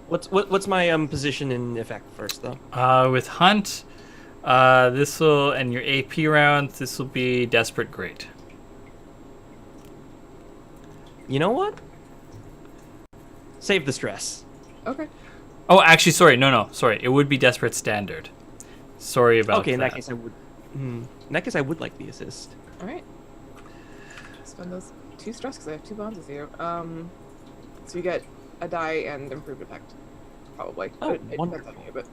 What's my position in effect first though? With Hunt, this will, and your AP round, this will be Desperate Great. You know what? Save the stress. Okay. Oh, actually, sorry. It would be Desperate Standard. Sorry about that. Okay, in that case I would. In that case, I would like the assist. All right. Spend those 2 stress because I have 2 bonds with you. So you get a die and improved effect, probably. Oh, it depends wonderful. on you, but.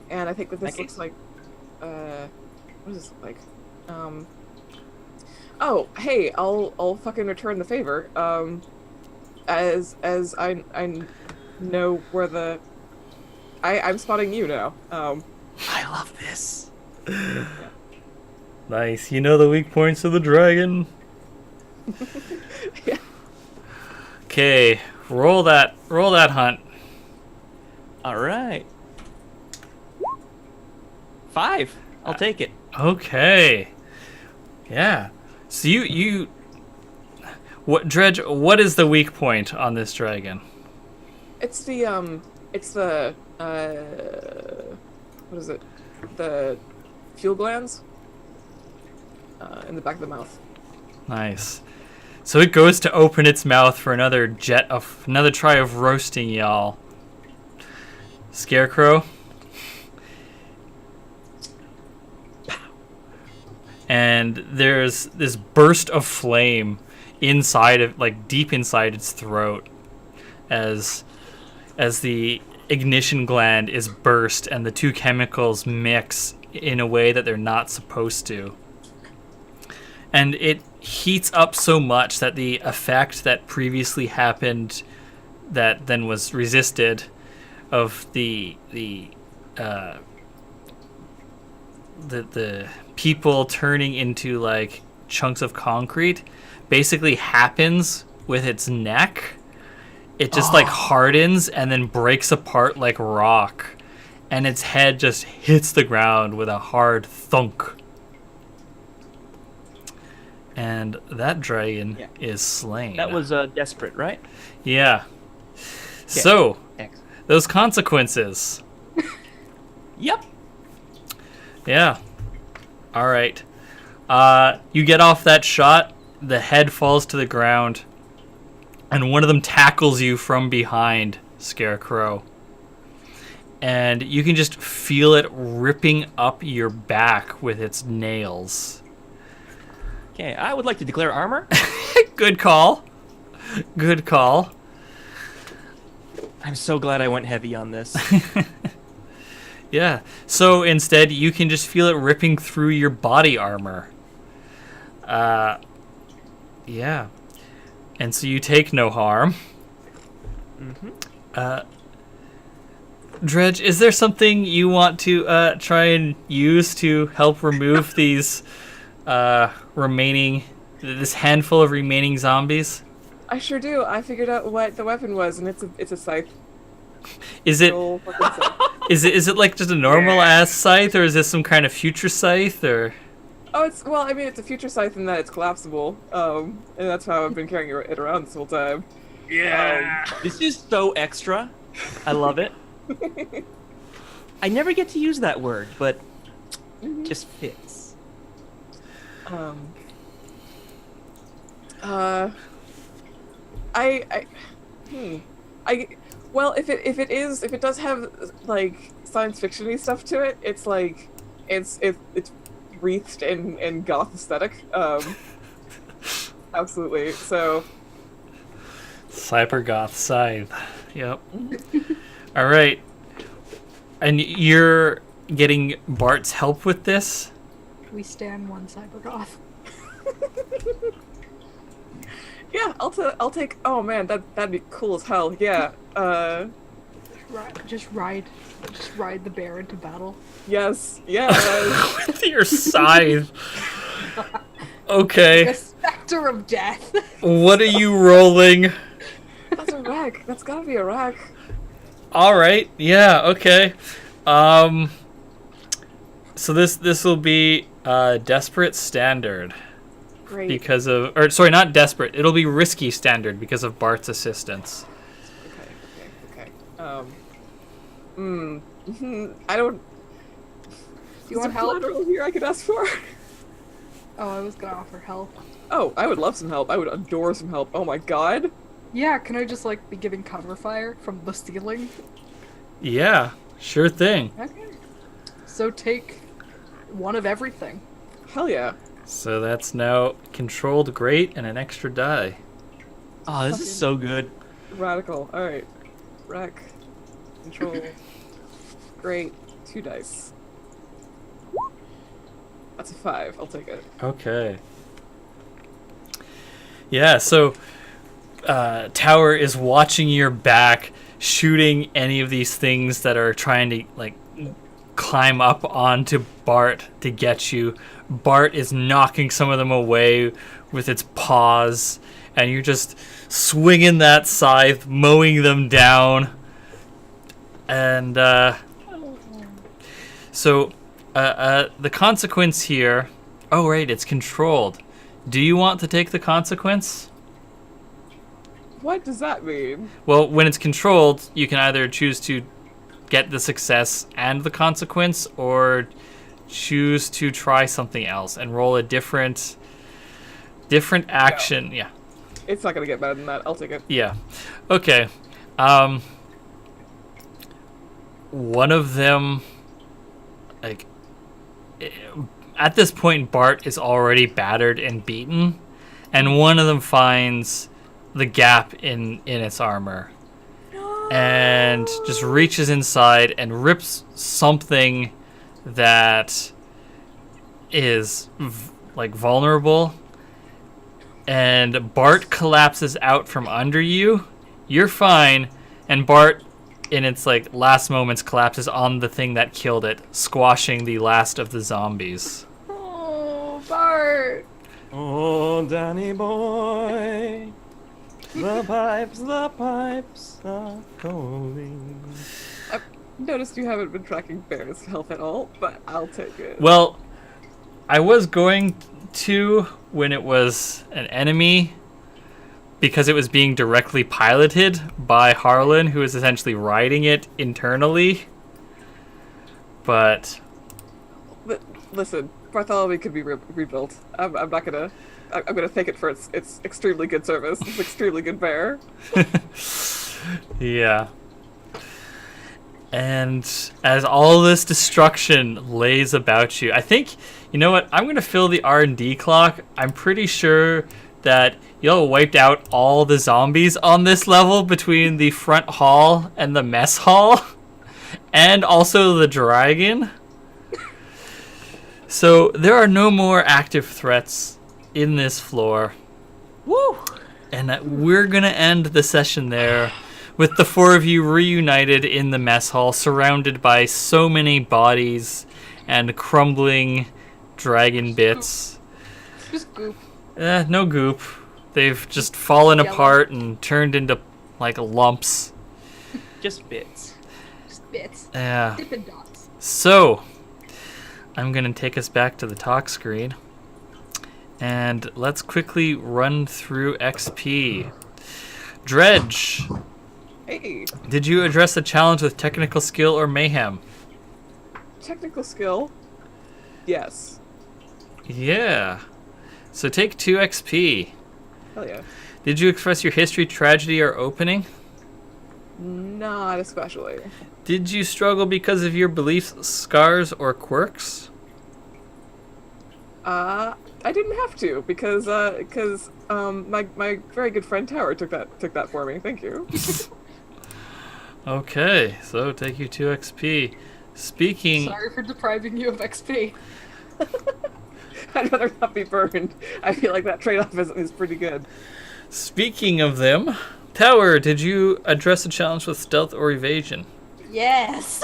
And I think that this Okay. looks like. What does this look like? Oh, hey, I'll fucking return the favor. As I know where the. I'm spotting you now. I love this. Nice. You know the weak points of the dragon. Yeah. Okay, roll that Hunt. All right. 5. I'll take it. Okay. Yeah. So you Dredge, what is the weak point on this dragon? It's the what is it? The fuel glands in the back of the mouth. Nice. So it goes to open its mouth for another try of roasting y'all. Scarecrow. And there's this burst of flame deep inside its throat as the ignition gland is burst and the 2 chemicals mix in a way that they're not supposed to. And it heats up so much that the effect that previously happened that then was resisted of the people turning into like chunks of concrete basically happens with its neck. It just like hardens and then breaks apart like rock, and its head just hits the ground with a hard thunk. And that dragon is slain. That was desperate, right? Yeah. So, Excellent. those consequences. Yep. Yeah. All right. You get off that shot, the head falls to the ground, and one of them tackles you from behind, Scarecrow. And you can just feel it ripping up your back with its nails. Okay, I would like to declare armor. Good call. Good call. I'm so glad I went heavy on this. Yeah. So instead, you can just feel it ripping through your body armor. Yeah. and so you take no harm. Dredge, is there something you want to try and use to help remove these this handful of remaining zombies? I sure do. I figured out what the weapon was, and it's a scythe. Is it Old fucking scythe. is it like just a normal ass scythe, or is this some kind of future scythe, or? Oh, it's a future scythe in that it's collapsible. And that's how I've been carrying it around this whole time. Yeah. This is so extra. I love it. I never get to use that word, but it just fits. Well, if it does have like science fiction-y stuff to it, it's like it's wreathed in goth aesthetic. Absolutely. So Cybergoth scythe. Yep. All right. And you're getting Bart's help with this? We stand one Cybergoth. yeah, I'll take. Oh man, that'd be cool as hell. Yeah. Just ride the bear into battle. Yes. Yeah. With your scythe. Okay. The specter of death. What are you rolling? That's a rack. That's gotta be a rack. All right. Yeah. Okay. So this will be desperate standard Great. because of, or sorry, not desperate. It'll be risky standard because of Bart's assistance. Okay. I don't. You want is there help? collateral here I could ask for? Oh, I was gonna offer help. Oh, I would love some help. I would adore some help. Oh my god. Yeah, can I just like be giving cover fire from the ceiling? Yeah. Sure thing. Okay. So take one of everything. Hell yeah. So that's now controlled great and an extra die. Oh, this is so good. Radical. Alright. Rack. Control. Great. 2 dice. That's a 5. I'll take it. Okay. Yeah, so Tower is watching your back, shooting any of these things that are trying to like climb up onto Bart to get you. Bart is knocking some of them away with its paws, and you're just swinging that scythe, mowing them down. And so the consequence here... Oh, right, it's controlled. Do you want to take the consequence? What does that mean? Well, when it's controlled, you can either choose to get the success and the consequence, or choose to try something else and roll a different action. Yeah. It's not gonna get better than that. I'll take it. Yeah. Okay. One of them, like, at this point, Bart is already battered and beaten, and one of them finds the gap in its armor and just reaches inside and rips something that is like vulnerable, and Bart collapses out from under you. You're fine, and Bart in its like last moments collapses on the thing that killed it, squashing the last of the zombies. Oh, Bart! Oh, Danny boy, the pipes are calling. I've noticed you haven't been tracking Bear's health at all, but I'll take it. Well, I was going to when it was an enemy, because it was being directly piloted by Harlan, who is essentially riding it internally. But Listen, Bartholomew could be rebuilt. I'm not gonna. I'm gonna thank it for its extremely good service. It's extremely good bear. yeah. And as all this destruction lays about you, I think, you know what? I'm gonna fill the R&D clock. I'm pretty sure that y'all wiped out all the zombies on this level between the front hall and the mess hall, and also the dragon. So there are no more active threats in this floor. Woo! And we're going to end the session there with the four of you reunited in the mess hall, surrounded by so many bodies and crumbling dragon bits. Just goop. No goop. They've just fallen Yellow. apart and turned into like lumps. Just bits. Just bits. Yeah. Dippin' dots. So, I'm going to take us back to the talk screen. And let's quickly run through XP. Dredge, Hey, did you address the challenge with technical skill or mayhem? technical skill. Yes. Yeah. So take 2 XP. Hell yeah. Did you express your history, tragedy, or opening? Not especially. Did you struggle because of your beliefs, scars, or quirks? I didn't have to because my very good friend Tower took that for me. Thank you. Okay, so take you 2 XP. Speaking... Sorry for depriving you of XP. I'd rather not be burned. I feel like that trade-off is pretty good. Speaking of them, Tower, did you address the challenge with stealth or evasion? Yes.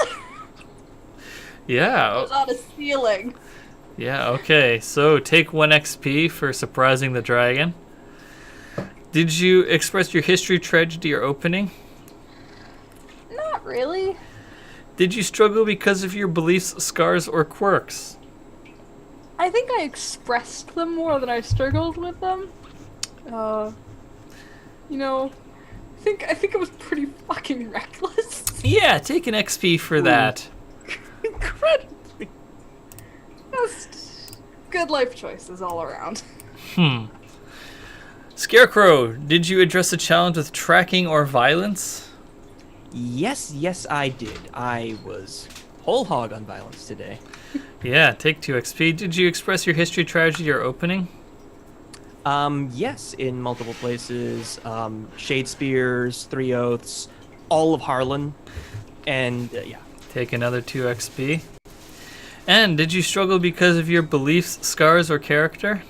Yeah. on a ceiling. Yeah, okay. So take 1 XP for surprising the dragon. Did you express your history, tragedy, or opening? Not really. Did you struggle because of your beliefs, scars, or quirks? I think I expressed them more than I struggled with them. I think it was pretty fucking reckless. Yeah, take an XP for that. Incredibly. Just good life choices all around. Scarecrow, did you address the challenge with tracking or violence? Yes, I did. I was whole hog on violence today. Yeah, take 2 XP. Did you express your history, tragedy, or opening? Yes, in multiple places. Shade Spears, 3 Oaths, all of Harlan, and yeah. Take another 2 XP. And did you struggle because of your beliefs, scars, or character?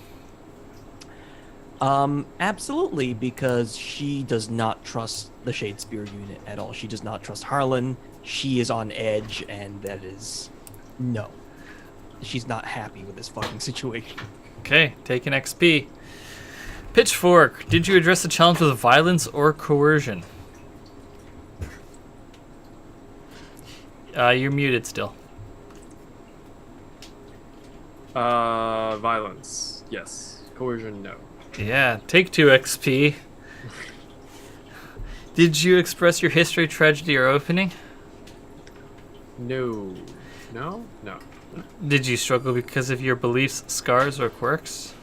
Absolutely, because she does not trust the Shadespear unit at all. She does not trust Harlan. She is on edge, and that is... no. She's not happy with this fucking situation. Okay, take an XP. Pitchfork, did you address the challenge with violence or coercion? You're muted still. Violence. Yes. Coercion, no. Yeah, take 2 XP. Did you express your history, tragedy, or opening? No. No? No. Did you struggle because of your beliefs, scars, or quirks?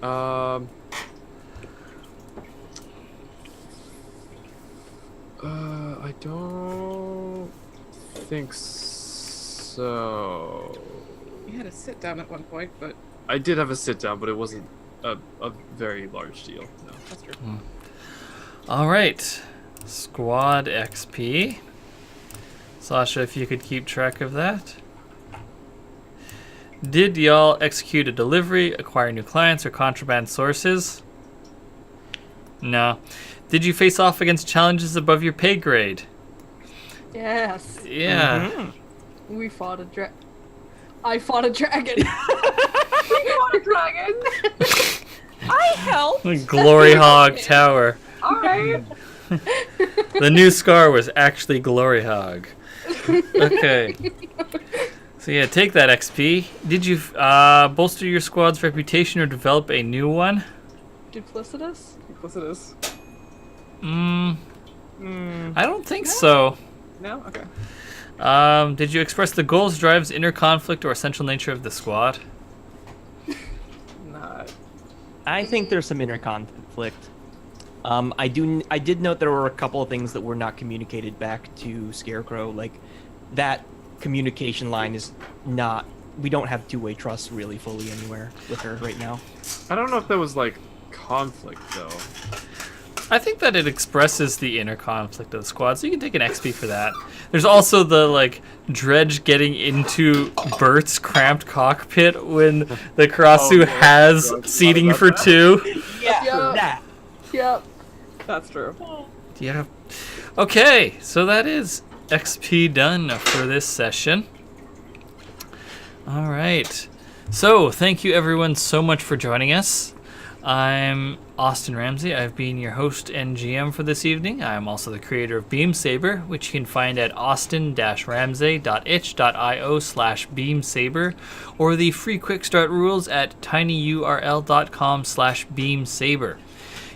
I don't think so. You had a sit down at one point, but I did have a sit down, but it wasn't a very large deal. No. that's true. All right, squad XP. Sasha, if you could keep track of that. Did y'all execute a delivery, acquire new clients, or contraband sources? No. Did you face off against challenges above your pay grade? Yes. Yeah. We fought a I fought a dragon. We fought a dragon. I helped. Glory Hog Tower. All right. The new scar was actually Glory Hog. Okay. So yeah, take that XP. Did you bolster your squad's reputation or develop a new one? Duplicitous? Duplicitous. I don't think so. No? Okay. Did you express the goals, drives, inner conflict, or essential nature of the squad? Not. I think there's some inner conflict. I did note there were a couple of things that were not communicated back to Scarecrow. Like, that communication line is not... we don't have two-way trust really fully anywhere with her right now. I don't know if there was like conflict though. I think that it expresses the inner conflict of the squad, so you can take an XP for that. There's also the, like, Dredge getting into Bert's cramped cockpit when the Karasu has seating for 2. Yeah, Yeah. that. Yep. That's true. Yeah. Okay, so that is XP done for this session. All right. So, thank you everyone so much for joining us. I'm Austin Ramsey. I've been your host and GM for this evening. I'm also the creator of Beam Saber, which you can find at austin-ramsey.itch.io/beamsaber, or the free quick start rules at tinyurl.com/beamsaber.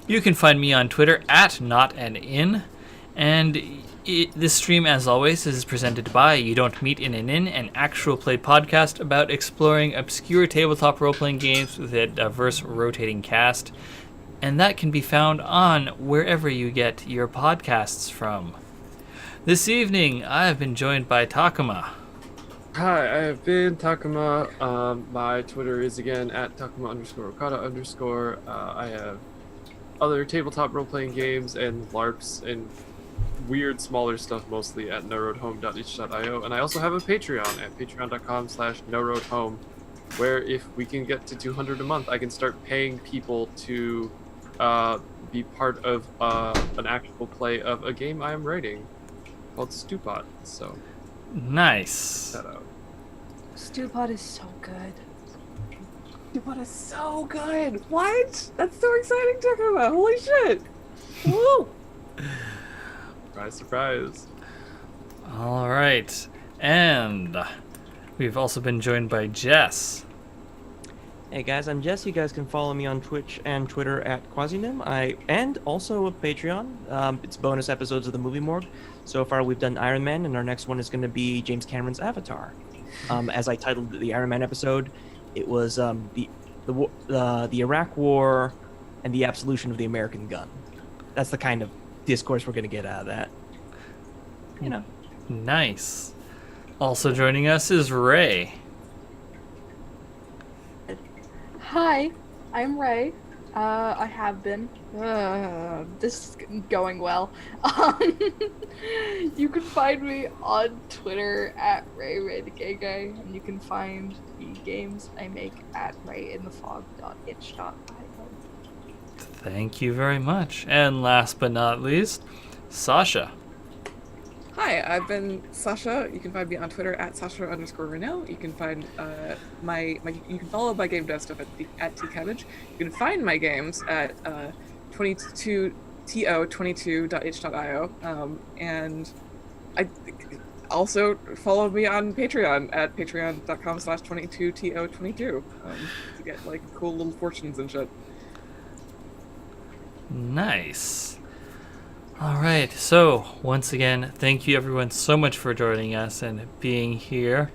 You can find me on Twitter at notanin, and this stream, as always, is presented by You Don't Meet in an Inn, an actual play podcast about exploring obscure tabletop role-playing games with a diverse rotating cast, and that can be found on wherever you get your podcasts from. This evening, I have been joined by Takuma. Hi, I have been Takuma. My Twitter is again at Takuma_Okada_. I have other tabletop role-playing games and LARPs and weird smaller stuff mostly at noroadhome.itch.io, and I also have a Patreon at patreon.com/noroadhome, where if we can get to 200 a month, I can start paying people to be part of an actual play of a game I am writing called Stewpot. So Nice. shout out. Stewpot is so good. Stewpot is so good. What? That's so exciting to talk about. Holy shit. Woo! Surprise, surprise. All right. And we've also been joined by Jess. Hey guys, I'm Jess. You guys can follow me on Twitch and Twitter at Quasinim. And also a Patreon. It's bonus episodes of the Movie Morgue. So far we've done Iron Man, and our next one is going to be James Cameron's Avatar. As I titled the Iron Man episode, it was the Iraq War and the absolution of the American gun. That's the kind of discourse we're going to get out of that. You know. Nice. Also joining us is Ray. Hi, I'm Ray. I have been. This is going well. You can find me on Twitter at RayRayTheGayGuy, and you can find the games I make at rayinthefog.itch.io. Thank you very much. And last but not least, Sasha. Hi, I've been Sasha. You can find me on Twitter at Sasha_Renell. You can find you can follow my game dev stuff at tcabbage. You can find my games at 22to22.itch.io. And I also follow me on Patreon at patreon.com/22to22 to get like cool little fortunes and shit. Nice. All right. So once again, thank you everyone so much for joining us and being here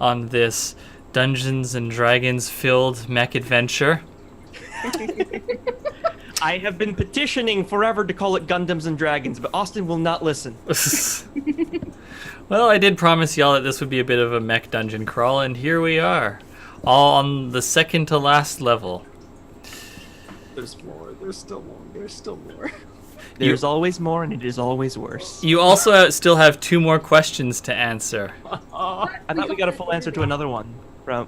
on this Dungeons and Dragons filled mech adventure. I have been petitioning forever to call it Gundams and Dragons, but Austin will not listen. Well, I did promise y'all that this would be a bit of a mech dungeon crawl, and here we are, all on the second to last level. There's more. There's still more. There's still more. There's always more, and it is always worse. You also still have 2 more questions to answer. I thought we got a full answer to another one.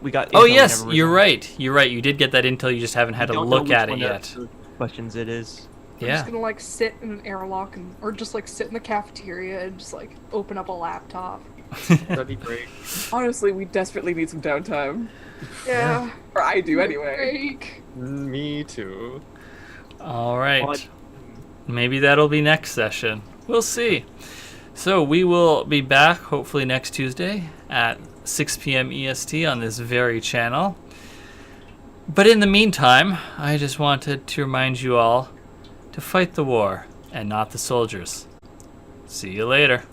We got. Oh intel we yes, never you're resolved. right. You're right. You did get that intel. You just haven't had to Don't know look which at it one yet. of the questions it is. I'm Yeah. just gonna like sit in an airlock or just like sit in the cafeteria and just like open up a laptop. That'd be great. Honestly, we desperately need some downtime. Yeah. Or I do anyway. Break. Me too. All right. What? Maybe that'll be next session. We'll see. So we will be back hopefully next Tuesday at 6 p.m. EST on this very channel. But in the meantime, I just wanted to remind you all to fight the war and not the soldiers. See you later.